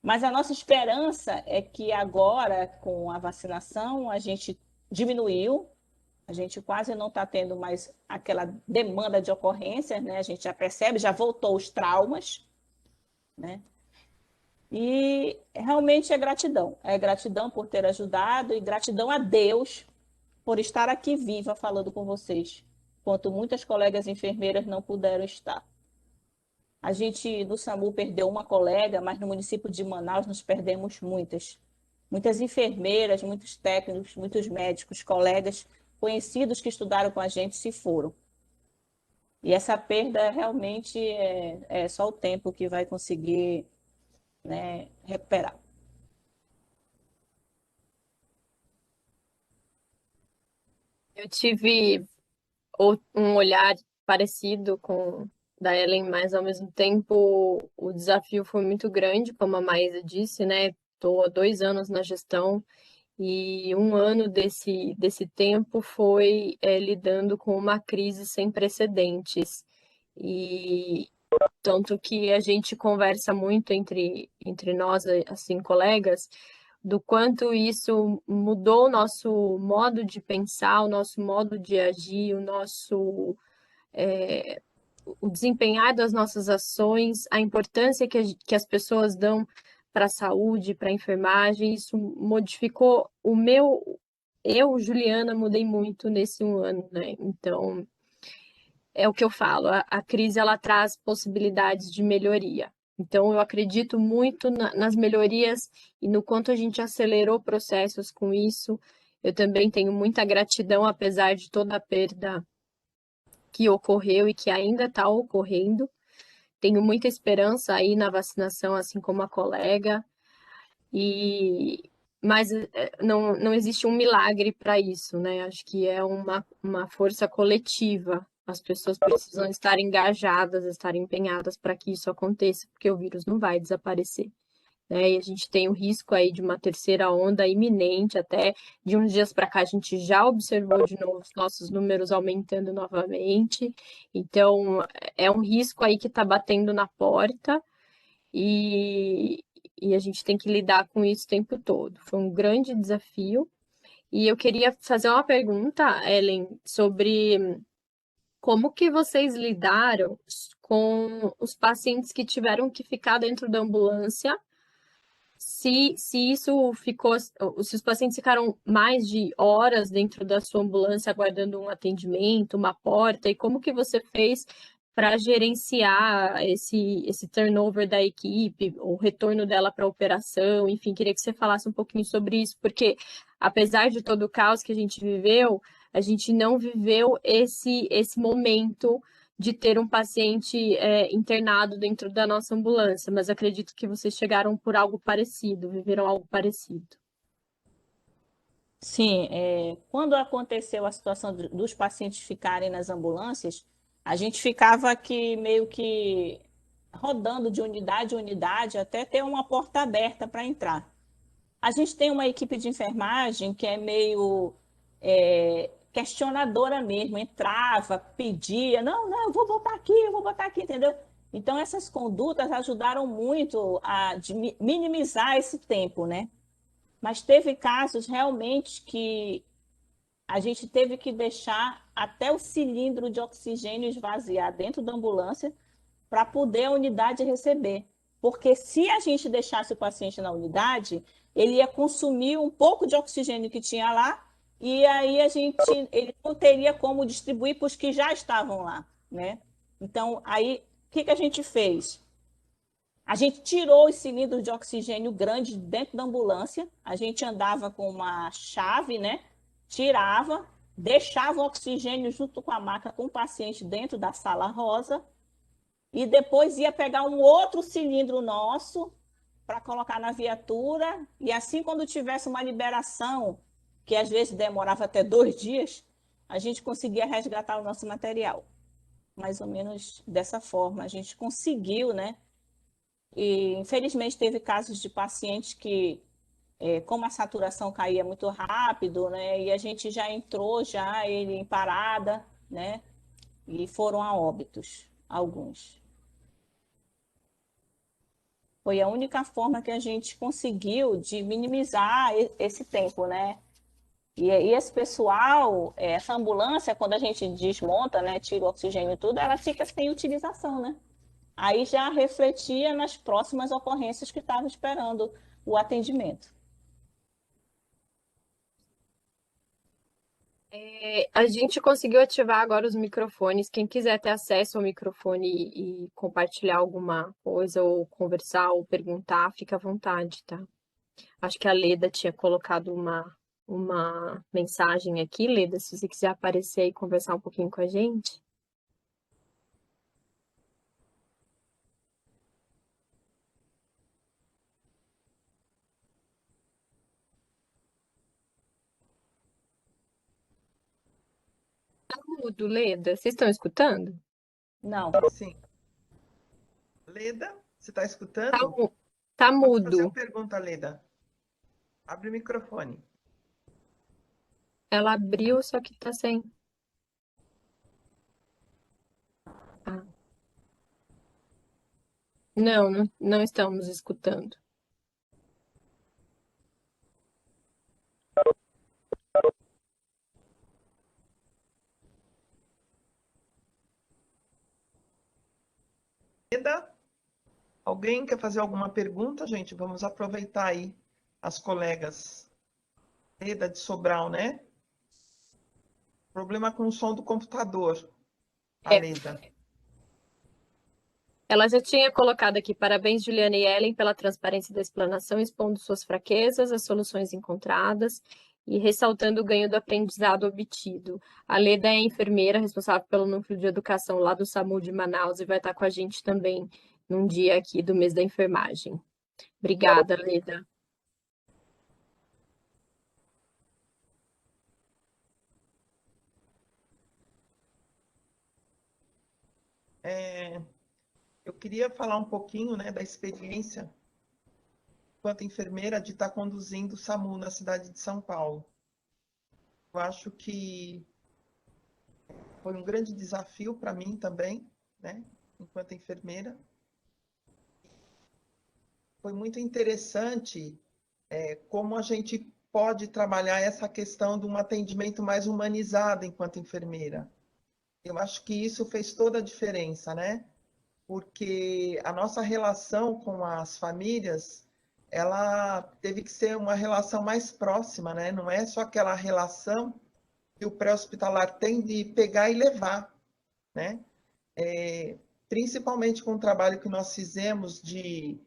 Mas a nossa esperança é que agora, com a vacinação, a gente diminuiu, a gente quase não está tendo mais aquela demanda de ocorrências, né? A gente já percebe, já voltou os traumas, né? E realmente é gratidão por ter ajudado e gratidão a Deus por estar aqui viva falando com vocês, enquanto muitas colegas enfermeiras não puderam estar. A gente no SAMU perdeu uma colega, mas no município de Manaus nós perdemos muitas. Muitas enfermeiras, muitos técnicos, muitos médicos, colegas, conhecidos que estudaram com a gente se foram. E essa perda realmente é só o tempo que vai conseguir, né, recuperar. Eu tive um olhar parecido com o da Ellen, mas ao mesmo tempo o desafio foi muito grande, como a Maísa disse, né? Estou há 2 anos na gestão e um ano desse tempo foi lidando com uma crise sem precedentes. E tanto que a gente conversa muito entre nós, assim, colegas, do quanto isso mudou o nosso modo de pensar, o nosso modo de agir, o desempenhar das nossas ações, a importância que as pessoas dão para a saúde, para a enfermagem. Isso modificou o meu... Eu, Juliana, mudei muito nesse um ano, né? Então, é o que eu falo, a crise ela traz possibilidades de melhoria. Então, eu acredito muito nas melhorias e no quanto a gente acelerou processos com isso. Eu também tenho muita gratidão, apesar de toda a perda que ocorreu e que ainda está ocorrendo. Tenho muita esperança aí na vacinação, assim como a colega, mas não existe um milagre para isso, né? Acho que é uma força coletiva. As pessoas precisam estar engajadas, estar empenhadas para que isso aconteça, porque o vírus não vai desaparecer, né? E a gente tem o risco aí de uma terceira onda iminente, até de uns dias para cá a gente já observou de novo os nossos números aumentando novamente. Então, é um risco aí que está batendo na porta e, e a gente tem que lidar com isso o tempo todo. Foi um grande desafio. E eu queria fazer uma pergunta, Ellen, sobre como que vocês lidaram com os pacientes que tiveram que ficar dentro da ambulância se isso ficou, se os pacientes ficaram mais de horas dentro da sua ambulância aguardando um atendimento, uma porta, e como que você fez para gerenciar esse turnover da equipe, o retorno dela para a operação, enfim, queria que você falasse um pouquinho sobre isso, porque apesar de todo o caos que a gente viveu, a gente não viveu esse momento de ter um paciente internado dentro da nossa ambulância, mas acredito que vocês chegaram por algo parecido, viveram algo parecido. Sim, quando aconteceu a situação dos pacientes ficarem nas ambulâncias, a gente ficava aqui meio que rodando de unidade em unidade até ter uma porta aberta para entrar. A gente tem uma equipe de enfermagem que é meio questionadora mesmo, entrava, pedia, não, eu vou botar aqui, entendeu? Então, essas condutas ajudaram muito a minimizar esse tempo, né? Mas teve casos realmente que a gente teve que deixar até o cilindro de oxigênio esvaziar dentro da ambulância para poder a unidade receber. Porque se a gente deixasse o paciente na unidade, ele ia consumir um pouco de oxigênio que tinha lá e aí ele não teria como distribuir para os que já estavam lá, né? Então, aí, o que a gente fez? A gente tirou os cilindros de oxigênio grandes dentro da ambulância, a gente andava com uma chave, né? Tirava, deixava o oxigênio junto com a maca com o paciente dentro da sala rosa e depois ia pegar um outro cilindro nosso para colocar na viatura e assim quando tivesse uma liberação, que às vezes demorava até 2 dias, a gente conseguia resgatar o nosso material. Mais ou menos dessa forma, a gente conseguiu, né? E infelizmente teve casos de pacientes que, como a saturação caía muito rápido, né? E a gente já entrou já ele em parada, né? E foram a óbitos, alguns. Foi a única forma que a gente conseguiu de minimizar esse tempo, né? E esse pessoal, essa ambulância, quando a gente desmonta, né, tira o oxigênio e tudo, ela fica sem utilização, né? Aí já refletia nas próximas ocorrências que estavam esperando o atendimento. A gente conseguiu ativar agora os microfones. Quem quiser ter acesso ao microfone e compartilhar alguma coisa, ou conversar, ou perguntar, fica à vontade, tá? Acho que a Leda tinha colocado uma mensagem aqui. Leda, se você quiser aparecer e conversar um pouquinho com a gente. Tudo, Leda, vocês estão escutando? Não, Sim. Leda, você está Tá, escutando? tá Pode fazer a mudo. pergunta, Leda. Abre o microfone. Ela abriu, só que tá sem. Ah, não estamos escutando. Leda, alguém quer fazer alguma pergunta, gente? Vamos aproveitar aí as colegas. Leda de Sobral, né? Problema com o som do computador, a É, Leda. ela já tinha colocado aqui, parabéns, Juliana e Ellen, pela transparência da explanação, expondo suas fraquezas, as soluções encontradas e ressaltando o ganho do aprendizado obtido. A Leda é enfermeira responsável pelo núcleo de educação lá do SAMU de Manaus e vai estar com a gente também num dia aqui do mês da enfermagem. Obrigada, Leda. Eu queria falar um pouquinho, né, da experiência enquanto enfermeira de estar conduzindo o SAMU na cidade de São Paulo. Eu acho que foi um grande desafio para mim também, né, enquanto enfermeira. Foi muito interessante como a gente pode trabalhar essa questão de um atendimento mais humanizado enquanto enfermeira. Eu acho que isso fez toda a diferença, né? Porque a nossa relação com as famílias ela teve que ser uma relação mais próxima, né? Não é só aquela relação que o pré-hospitalar tem de pegar e levar, né? Principalmente com o trabalho que nós fizemos de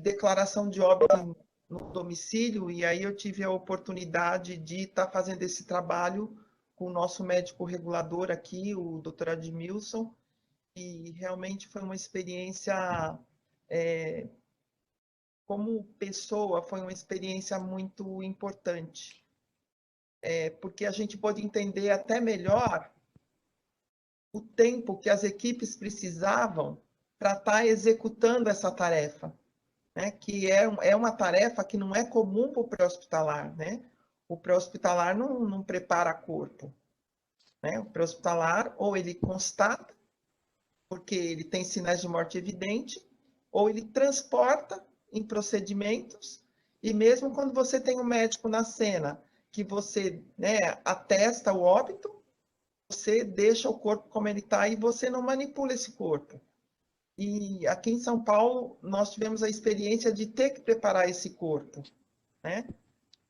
declaração de óbito no domicílio, e aí eu tive a oportunidade de estar fazendo esse trabalho com o nosso médico regulador aqui, o Dr. Admilson, e realmente foi uma experiência, como pessoa, foi uma experiência muito importante, porque a gente pôde entender até melhor o tempo que as equipes precisavam para estar executando essa tarefa, né? Que é uma tarefa que não é comum para o pré-hospitalar, né? O pré-hospitalar não prepara corpo, né? O pré-hospitalar ou ele constata, porque ele tem sinais de morte evidente, ou ele transporta em procedimentos, e mesmo quando você tem um médico na cena, que você, né, atesta o óbito, você deixa o corpo como ele está e você não manipula esse corpo. E aqui em São Paulo, nós tivemos a experiência de ter que preparar esse corpo, né?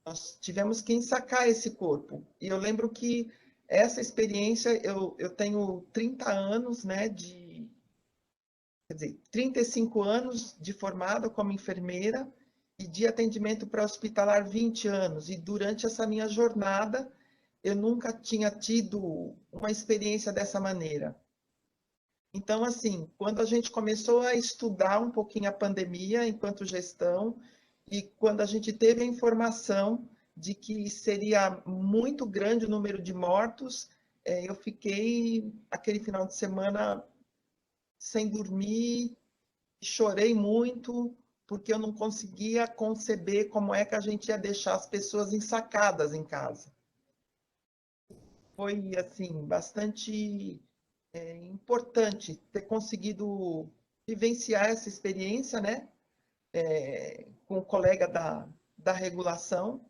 Nós tivemos que ensacar esse corpo. E eu lembro que essa experiência, eu tenho 30 anos, né, quer dizer, 35 anos de formada como enfermeira e de atendimento pré-hospitalar 20 anos. E durante essa minha jornada, eu nunca tinha tido uma experiência dessa maneira. Então, assim, quando a gente começou a estudar um pouquinho a pandemia enquanto gestão, e quando a gente teve a informação de que seria muito grande o número de mortos, eu fiquei aquele final de semana sem dormir, chorei muito, porque eu não conseguia conceber como é que a gente ia deixar as pessoas ensacadas em casa. Foi, assim, bastante importante ter conseguido vivenciar essa experiência, né, com o colega da regulação,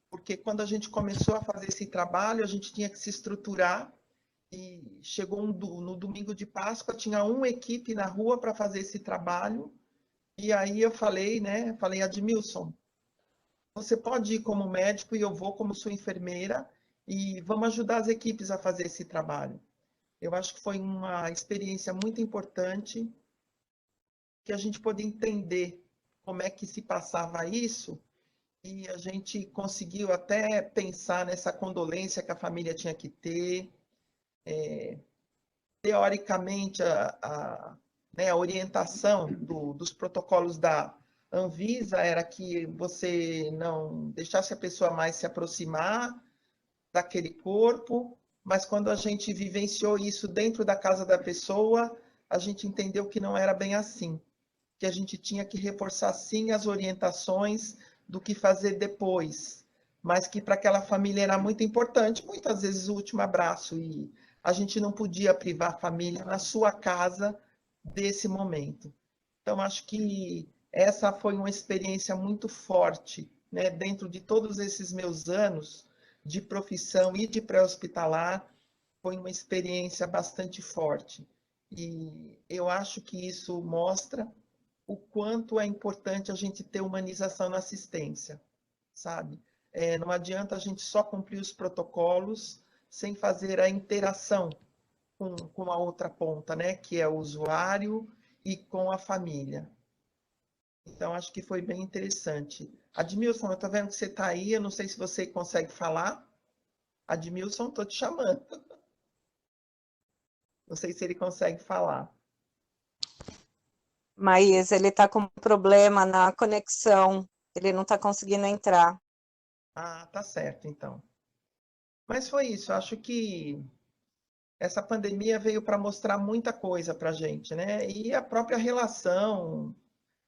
porque quando a gente começou a fazer esse trabalho, a gente tinha que se estruturar, e chegou no domingo de Páscoa, tinha uma equipe na rua para fazer esse trabalho, e aí eu falei, né, falei, Admilson, você pode ir como médico e eu vou como sua enfermeira, e vamos ajudar as equipes a fazer esse trabalho. Eu acho que foi uma experiência muito importante, que a gente pôde entender como é que se passava isso, e a gente conseguiu até pensar nessa condolência que a família tinha que ter. Teoricamente, né, a orientação dos protocolos da Anvisa era que você não deixasse a pessoa mais se aproximar daquele corpo, mas quando a gente vivenciou isso dentro da casa da pessoa, a gente entendeu que não era bem assim, que a gente tinha que reforçar sim as orientações do que fazer depois, mas que para aquela família era muito importante, muitas vezes o último abraço, e a gente não podia privar a família na sua casa desse momento. Então, acho que essa foi uma experiência muito forte, né, dentro de todos esses meus anos de profissão e de pré-hospitalar, foi uma experiência bastante forte. E eu acho que isso mostra o quanto é importante a gente ter humanização na assistência, sabe? Não adianta a gente só cumprir os protocolos sem fazer a interação com a outra ponta, né? Que é o usuário e com a família. Então, acho que foi bem interessante. Admilson, eu estou vendo que você está aí, eu não sei se você consegue falar. Admilson, estou te chamando. Não sei se ele consegue falar. Maís, ele está com problema na conexão, ele não está conseguindo entrar. Ah, tá certo, então. Mas foi isso, acho que essa pandemia veio para mostrar muita coisa para a gente, né? E a própria relação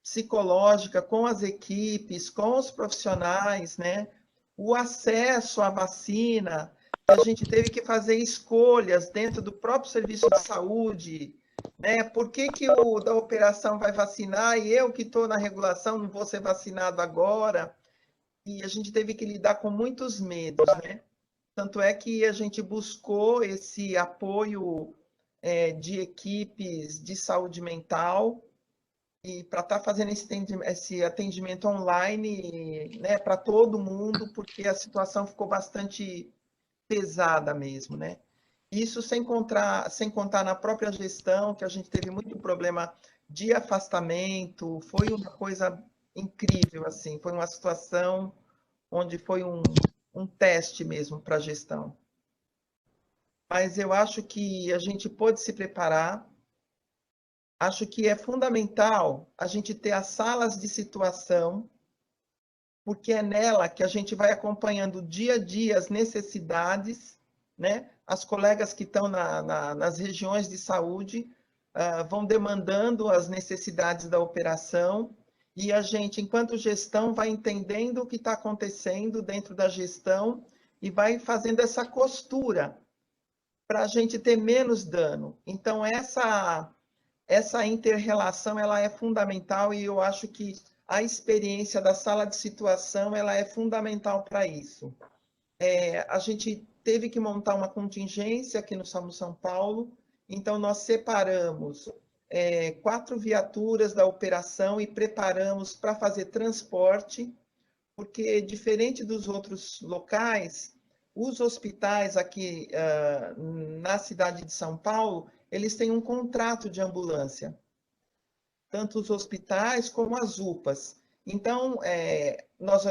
psicológica com as equipes, com os profissionais, né? O acesso à vacina, a gente teve que fazer escolhas dentro do próprio serviço de saúde, né? Por que que o da operação vai vacinar e eu que estou na regulação não vou ser vacinado agora? E a gente teve que lidar com muitos medos, né? Tanto é que a gente buscou esse apoio de equipes de saúde mental, e para estar fazendo esse atendimento online, né, para todo mundo, porque a situação ficou bastante pesada mesmo, né? Isso sem contar na própria gestão, que a gente teve muito problema de afastamento, foi uma coisa incrível, assim, foi uma situação onde foi um teste mesmo para a gestão. Mas eu acho que a gente pôde se preparar, acho que é fundamental a gente ter as salas de situação, porque é nela que a gente vai acompanhando dia a dia as necessidades, né? As colegas que estão nas regiões de saúde vão demandando as necessidades da operação e a gente, enquanto gestão, vai entendendo o que está acontecendo dentro da gestão e vai fazendo essa costura para a gente ter menos dano. Então, essa inter-relação ela é fundamental e eu acho que a experiência da sala de situação ela é fundamental para isso. A gente teve que montar uma contingência aqui no SAMU São Paulo, então nós separamos 4 viaturas da operação e preparamos para fazer transporte, porque diferente dos outros locais, os hospitais aqui na cidade de São Paulo, eles têm um contrato de ambulância, tanto os hospitais como as UPAs. Então, nós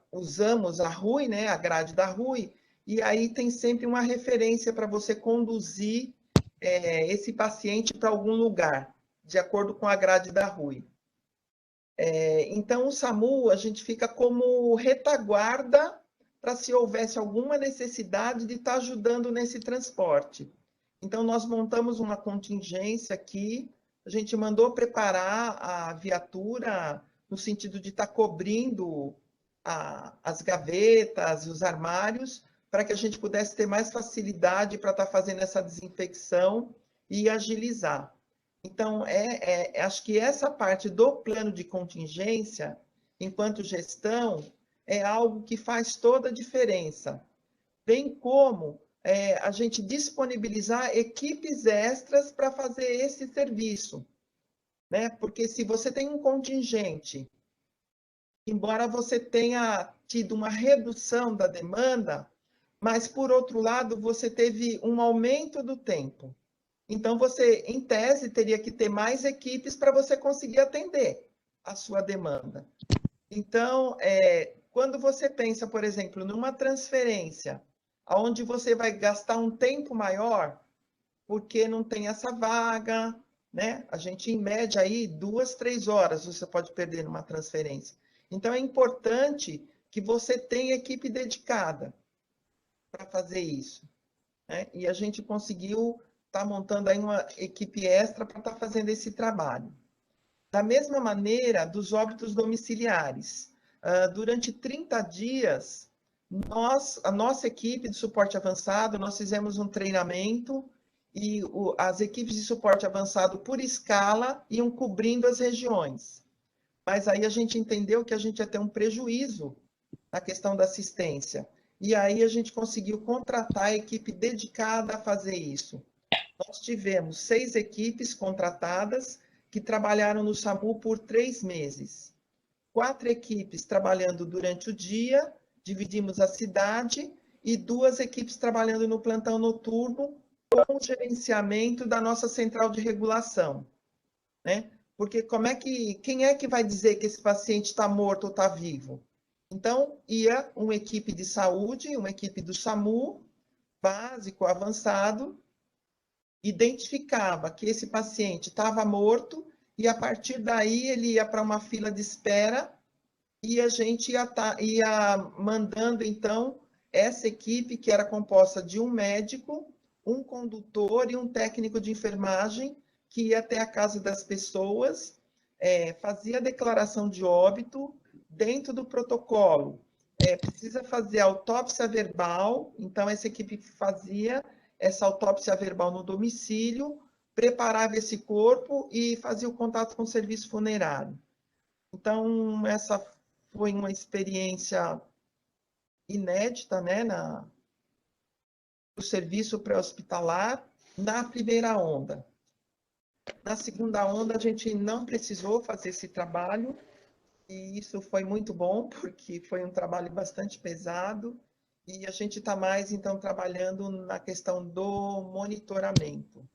usamos a RUI, né, a grade da RUI, e aí tem sempre uma referência para você conduzir esse paciente para algum lugar, de acordo com a grade da RUI. Então, o SAMU, a gente fica como retaguarda para se houvesse alguma necessidade de estar ajudando nesse transporte. Então, nós montamos uma contingência aqui, a gente mandou preparar a viatura no sentido de estar cobrindo as gavetas, os armários, para que a gente pudesse ter mais facilidade para estar fazendo essa desinfecção e agilizar. Então, acho que essa parte do plano de contingência, enquanto gestão, é algo que faz toda a diferença. Bem como a gente disponibilizar equipes extras para fazer esse serviço, né? Porque se você tem um contingente, embora você tenha tido uma redução da demanda, mas, por outro lado, você teve um aumento do tempo. Então, você, em tese, teria que ter mais equipes para você conseguir atender a sua demanda. Então, quando você pensa, por exemplo, numa transferência, onde você vai gastar um tempo maior, porque não tem essa vaga, né? A gente, em média, aí, 2, 3 horas você pode perder numa transferência. Então, é importante que você tenha equipe dedicada para fazer isso, né? E a gente conseguiu estar montando aí uma equipe extra para estar fazendo esse trabalho. Da mesma maneira, dos óbitos domiciliares. Durante 30 dias, a nossa equipe de suporte avançado, nós fizemos um treinamento e as equipes de suporte avançado, por escala, iam cobrindo as regiões. Mas aí a gente entendeu que a gente ia ter um prejuízo na questão da assistência. E aí a gente conseguiu contratar a equipe dedicada a fazer isso. Nós tivemos 6 equipes contratadas que trabalharam no SAMU por 3 meses. 4 equipes trabalhando durante o dia, dividimos a cidade, e 2 equipes trabalhando no plantão noturno com o gerenciamento da nossa central de regulação, né? Porque quem é que vai dizer que esse paciente está morto ou está vivo? Então, ia uma equipe de saúde, uma equipe do SAMU, básico, avançado, identificava que esse paciente estava morto e, a partir daí, ele ia para uma fila de espera e a gente ia mandando, então, essa equipe, que era composta de um médico, um condutor e um técnico de enfermagem, que ia até a casa das pessoas, fazia a declaração de óbito dentro do protocolo. Precisa fazer autópsia verbal, então essa equipe fazia essa autópsia verbal no domicílio, preparava esse corpo e fazia o contato com o serviço funerário. Então, essa foi uma experiência inédita, né, no serviço pré-hospitalar, na primeira onda. Na segunda onda, a gente não precisou fazer esse trabalho, e isso foi muito bom, porque foi um trabalho bastante pesado, e a gente está mais, então, trabalhando na questão do monitoramento.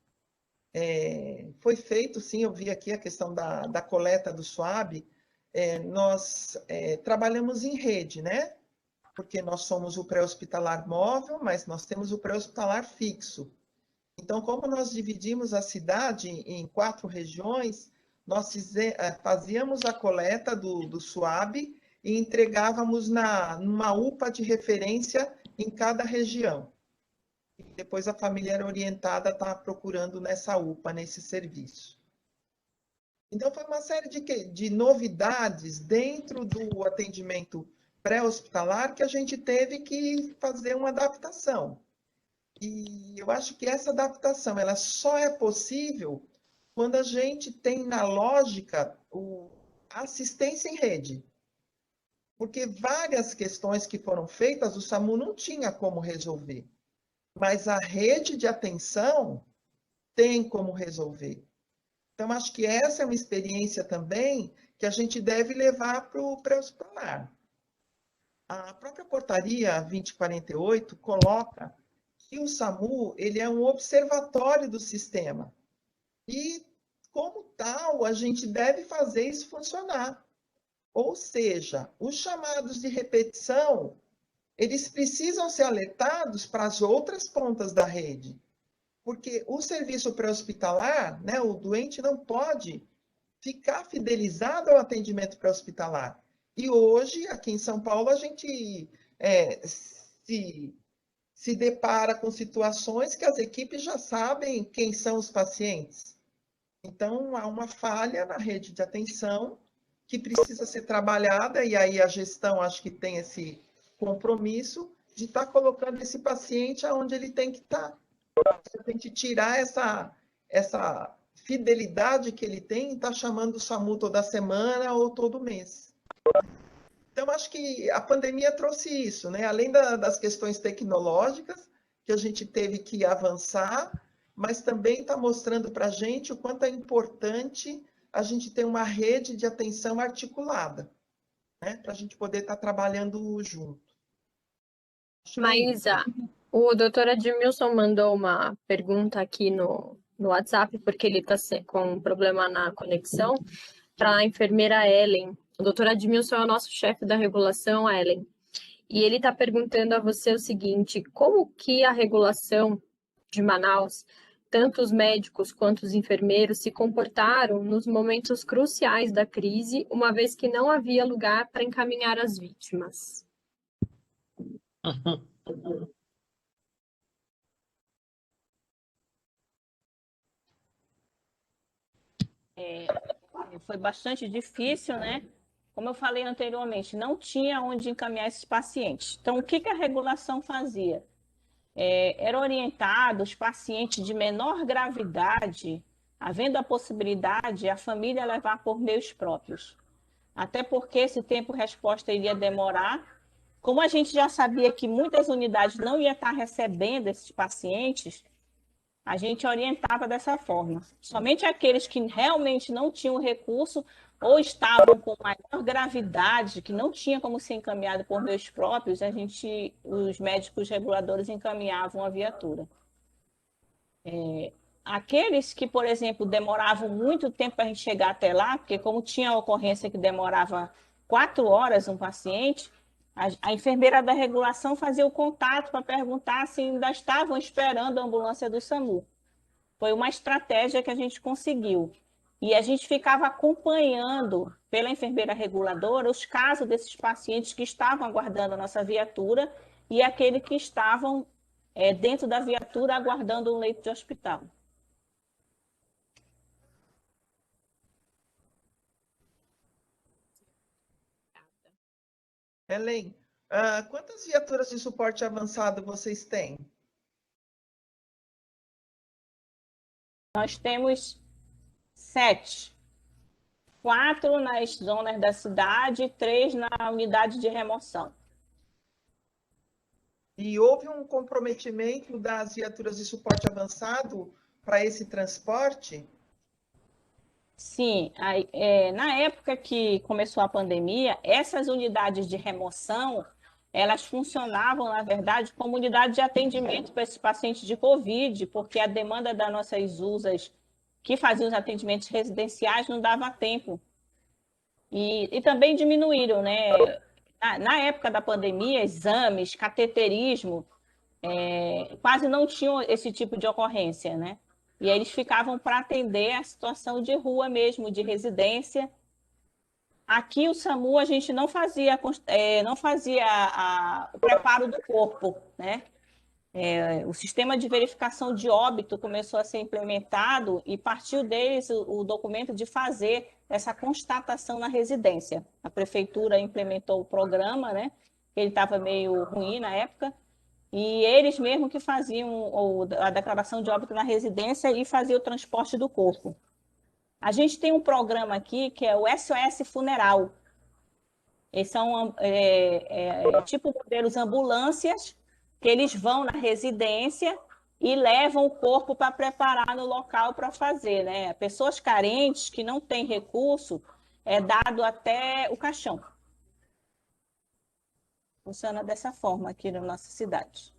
Foi feito, sim, eu vi aqui a questão da coleta do SWAB. Nós trabalhamos em rede, né? Porque nós somos o pré-hospitalar móvel, mas nós temos o pré-hospitalar fixo. Então, como nós dividimos a cidade em 4 regiões, nós fazíamos a coleta do SWAB e entregávamos numa UPA de referência em cada região. E depois a família era orientada a estar procurando nessa UPA, nesse serviço. Então, foi uma série de novidades dentro do atendimento pré-hospitalar que a gente teve que fazer uma adaptação. E eu acho que essa adaptação ela só é possível quando a gente tem na lógica a assistência em rede. Porque várias questões que foram feitas, o SAMU não tinha como resolver. Mas a rede de atenção tem como resolver. Então, acho que essa é uma experiência também que a gente deve levar para o pré-hospitalar. A própria portaria 2048 coloca que o SAMU ele é um observatório do sistema. E, como tal, a gente deve fazer isso funcionar. Ou seja, os chamados de repetição, eles precisam ser alertados para as outras pontas da rede. Porque o serviço pré-hospitalar, né, o doente não pode ficar fidelizado ao atendimento pré-hospitalar. E hoje, aqui em São Paulo, a gente se depara com situações que as equipes já sabem quem são os pacientes. Então, há uma falha na rede de atenção que precisa ser trabalhada, e aí a gestão acho que tem esse compromisso de estar colocando esse paciente aonde ele tem que estar. Você tem que tirar essa fidelidade que ele tem, estar chamando o SAMU toda semana ou todo mês. Então, acho que a pandemia trouxe isso, né? Além das questões tecnológicas, que a gente teve que avançar, mas também está mostrando para a gente o quanto é importante a gente ter uma rede de atenção articulada, né? Para a gente poder estar trabalhando junto. Maísa, o doutor Admilson mandou uma pergunta aqui no WhatsApp, porque ele está com um problema na conexão, para a enfermeira Ellen. O doutor Admilson é o nosso chefe da regulação, Ellen. E ele está perguntando a você o seguinte: como que a regulação de Manaus, tanto os médicos quanto os enfermeiros, se comportaram nos momentos cruciais da crise, uma vez que não havia lugar para encaminhar as vítimas? Foi bastante difícil, né? Como eu falei anteriormente, não tinha onde encaminhar esses pacientes. Então, o que a regulação fazia? Era orientado os pacientes de menor gravidade, havendo a possibilidade, a família levar por meios próprios. Até porque esse tempo-resposta iria demorar. Como a gente já sabia que muitas unidades não iam estar recebendo esses pacientes, a gente orientava dessa forma. Somente aqueles que realmente não tinham recurso ou estavam com maior gravidade, que não tinha como ser encaminhado por meios próprios, os médicos reguladores encaminhavam a viatura. Aqueles que, por exemplo, demoravam muito tempo para a gente chegar até lá, porque como tinha a ocorrência que demorava 4 horas um paciente, a enfermeira da regulação fazia o contato para perguntar se ainda estavam esperando a ambulância do SAMU. Foi uma estratégia que a gente conseguiu. E a gente ficava acompanhando, pela enfermeira reguladora, os casos desses pacientes que estavam aguardando a nossa viatura e aqueles que estavam dentro da viatura aguardando um leito de hospital. Ellen, quantas viaturas de suporte avançado vocês têm? Nós temos 7. 4 nas zonas da cidade e 3 na unidade de remoção. E houve um comprometimento das viaturas de suporte avançado para esse transporte? Sim, na época que começou a pandemia, essas unidades de remoção, elas funcionavam, na verdade, como unidade de atendimento para esses pacientes de Covid, porque a demanda das nossas USAs que faziam os atendimentos residenciais não dava tempo. E também diminuíram, né? Na época da pandemia, exames, cateterismo, quase não tinham esse tipo de ocorrência, né? E aí eles ficavam para atender a situação de rua mesmo, de residência. Aqui o SAMU a gente não fazia o preparo do corpo, né? O sistema de verificação de óbito começou a ser implementado e partiu deles o documento de fazer essa constatação na residência. A prefeitura implementou o programa, né? Ele estava meio ruim na época, e eles mesmo que faziam a declaração de óbito na residência e faziam o transporte do corpo. A gente tem um programa aqui que é o SOS Funeral. Eles são tipo modelos ambulâncias, que eles vão na residência e levam o corpo para preparar no local para fazer, né? Pessoas carentes que não têm recurso, é dado até o caixão. Funciona dessa forma aqui na nossa cidade.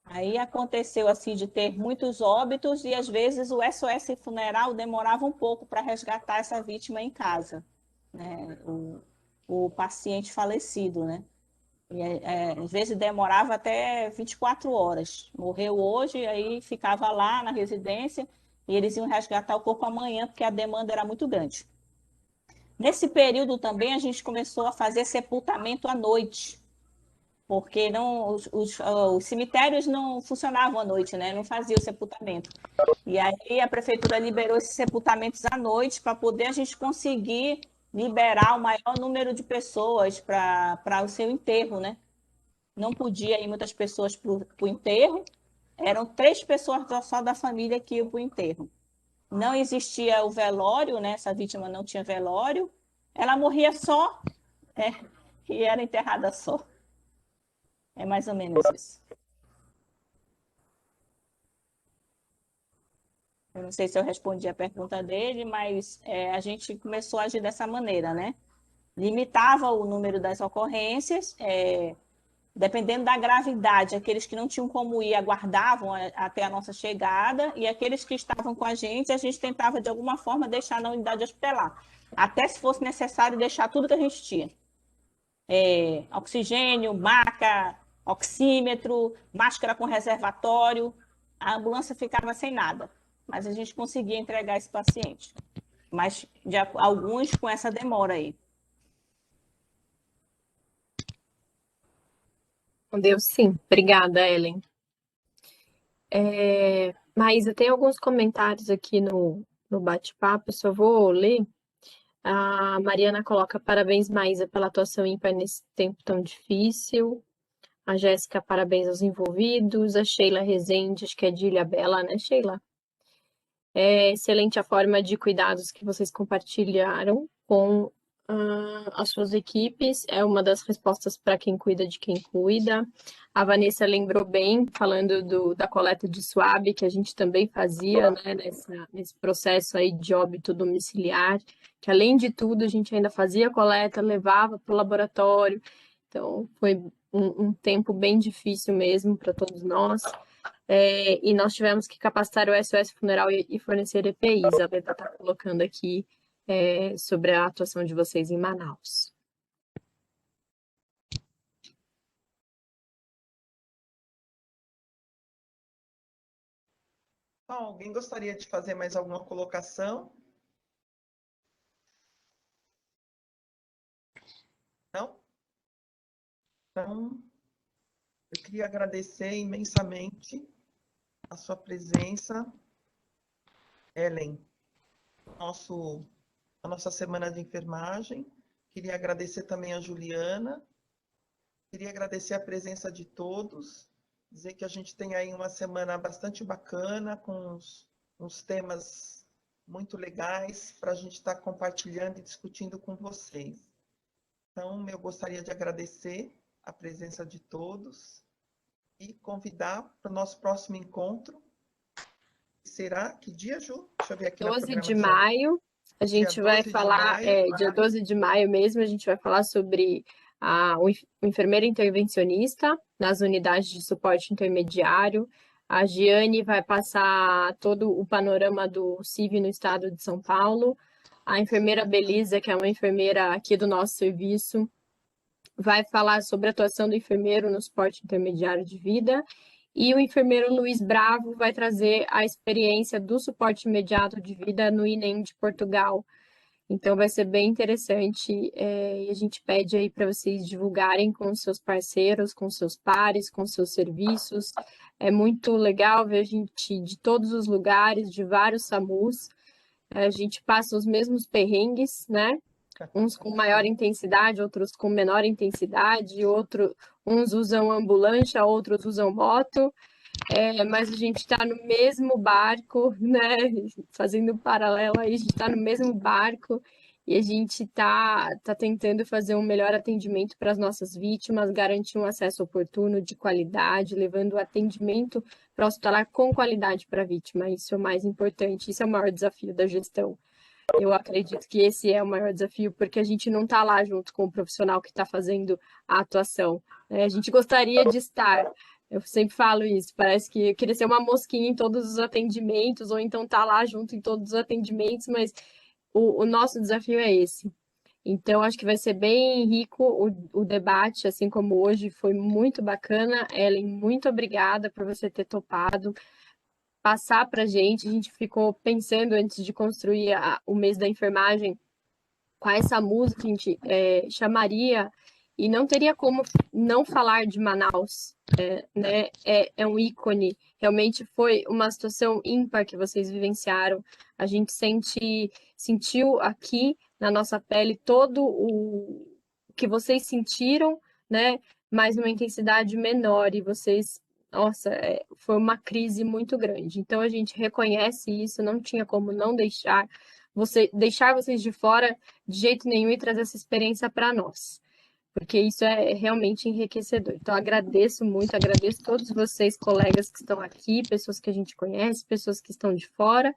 Aí aconteceu assim de ter muitos óbitos e às vezes o SOS funeral demorava um pouco para resgatar essa vítima em casa, né? O paciente falecido, né? E, às vezes demorava até 24 horas. Morreu hoje, aí ficava lá na residência e eles iam resgatar o corpo amanhã, porque a demanda era muito grande. Nesse período também a gente começou a fazer sepultamento à noite, porque os cemitérios não funcionavam à noite, né? Não fazia o sepultamento. E aí a prefeitura liberou esses sepultamentos à noite para poder a gente conseguir liberar o maior número de pessoas para o seu enterro, né? Não podia ir muitas pessoas para o enterro, eram 3 pessoas só da família que iam para o enterro. Não existia o velório, né? Essa vítima não tinha velório, ela morria só, e era enterrada só. É mais ou menos isso. Eu não sei se eu respondi a pergunta dele, mas a gente começou a agir dessa maneira, né? Limitava o número das ocorrências, dependendo da gravidade, aqueles que não tinham como ir aguardavam até a nossa chegada, e aqueles que estavam com a gente tentava de alguma forma deixar na unidade hospitalar, até se fosse necessário deixar tudo que a gente tinha. Oxigênio, maca, oxímetro, máscara com reservatório, a ambulância ficava sem nada, mas a gente conseguia entregar esse paciente. Mas alguns com essa demora aí. Deu sim. Obrigada, Ellen. Maísa, tem alguns comentários aqui no bate-papo, só vou ler. A Mariana coloca: parabéns, Maísa, pela atuação ímpar nesse tempo tão difícil. A Jéssica, parabéns aos envolvidos. A Sheila Rezende, acho que é de Ilhabela, né, Sheila? É excelente a forma de cuidados que vocês compartilharam com as suas equipes. É uma das respostas para quem cuida de quem cuida. A Vanessa lembrou bem, falando da coleta de swab, que a gente também fazia, né, nesse processo aí de óbito domiciliar, que além de tudo a gente ainda fazia coleta, levava para o laboratório. Então, foi um tempo bem difícil mesmo para todos nós. E nós tivemos que capacitar o SOS Funeral e fornecer EPIs. A Beta está colocando aqui sobre a atuação de vocês em Manaus. Bom, alguém gostaria de fazer mais alguma colocação? Não? Então, eu queria agradecer imensamente a sua presença, Ellen, a nossa semana de enfermagem. Queria agradecer também a Juliana. Queria agradecer a presença de todos. Dizer que a gente tem aí uma semana bastante bacana, com uns temas muito legais para a gente estar compartilhando e discutindo com vocês. Então, eu gostaria de agradecer a presença de todos e convidar para o nosso próximo encontro, será? Que dia, Ju? Deixa eu ver aqui na 12 de programação. maio, a gente Dia vai 12 de falar, maio. dia 12 de maio mesmo, a gente vai falar sobre o enfermeiro intervencionista nas unidades de suporte intermediário. A Giane vai passar todo o panorama do CIV no estado de São Paulo. A enfermeira Belisa, que é uma enfermeira aqui do nosso serviço, vai falar sobre a atuação do enfermeiro no suporte intermediário de vida. E o enfermeiro Luiz Bravo vai trazer a experiência do suporte imediato de vida no INEM de Portugal. Então vai ser bem interessante e a gente pede aí para vocês divulgarem com os seus parceiros, com seus pares, com seus serviços. É muito legal ver a gente de todos os lugares, de vários SAMUs. A gente passa os mesmos perrengues, né? Uns com maior intensidade, outros com menor intensidade, uns usam ambulância, outros usam moto. Mas a gente está no mesmo barco, né? Fazendo um paralelo aí, a gente está no mesmo barco e a gente tá tentando fazer um melhor atendimento para as nossas vítimas, garantir um acesso oportuno, de qualidade, levando o atendimento para hospitalar com qualidade para a vítima. Isso é o mais importante, isso é o maior desafio da gestão. Eu acredito que esse é o maior desafio, porque a gente não está lá junto com o profissional que está fazendo a atuação, né? A gente gostaria de estar, eu sempre falo isso, parece que eu queria ser uma mosquinha em todos os atendimentos, ou então estar lá junto em todos os atendimentos, mas o nosso desafio é esse. Então, acho que vai ser bem rico o debate, assim como hoje, foi muito bacana. Ellen, muito obrigada por você ter topado passar para a gente ficou pensando antes de construir o mês da enfermagem, qual essa música a gente chamaria, e não teria como não falar de Manaus, né? É um ícone, realmente foi uma situação ímpar que vocês vivenciaram, a gente sentiu aqui na nossa pele todo o que vocês sentiram, né? Mas numa intensidade menor, e vocês nossa, foi uma crise muito grande. Então a gente reconhece isso, não tinha como não deixar vocês de fora de jeito nenhum e trazer essa experiência para nós, porque isso é realmente enriquecedor. Então agradeço muito, agradeço todos vocês, colegas que estão aqui, pessoas que a gente conhece, pessoas que estão de fora,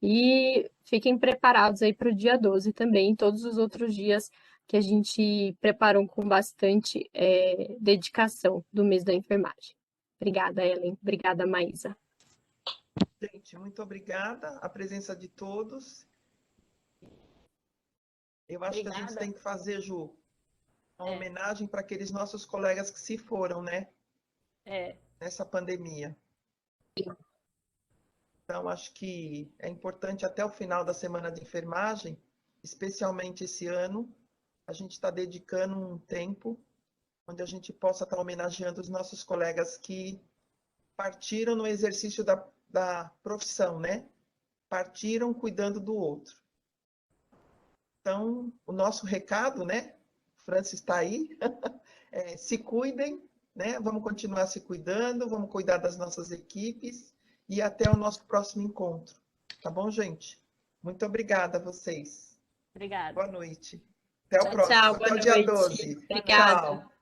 e fiquem preparados aí para o dia 12 também, todos os outros dias que a gente preparou com bastante dedicação do mês da enfermagem. Obrigada, Ellen. Obrigada, Maísa. Gente, muito obrigada a presença de todos. Eu acho que a gente tem que fazer, Ju, uma homenagem para aqueles nossos colegas que se foram, né? Nessa pandemia. Então, acho que é importante até o final da semana de enfermagem, especialmente esse ano, a gente está dedicando um tempo onde a gente possa estar homenageando os nossos colegas que partiram no exercício da profissão, né? Partiram cuidando do outro. Então, o nosso recado, né? Francis está aí. Se cuidem, né? Vamos continuar se cuidando, vamos cuidar das nossas equipes e até o nosso próximo encontro. Tá bom, gente? Muito obrigada a vocês. Obrigada. Boa noite. Até o Tchau, próximo. tchau, Até boa o dia noite. 12. Obrigada. Tchau.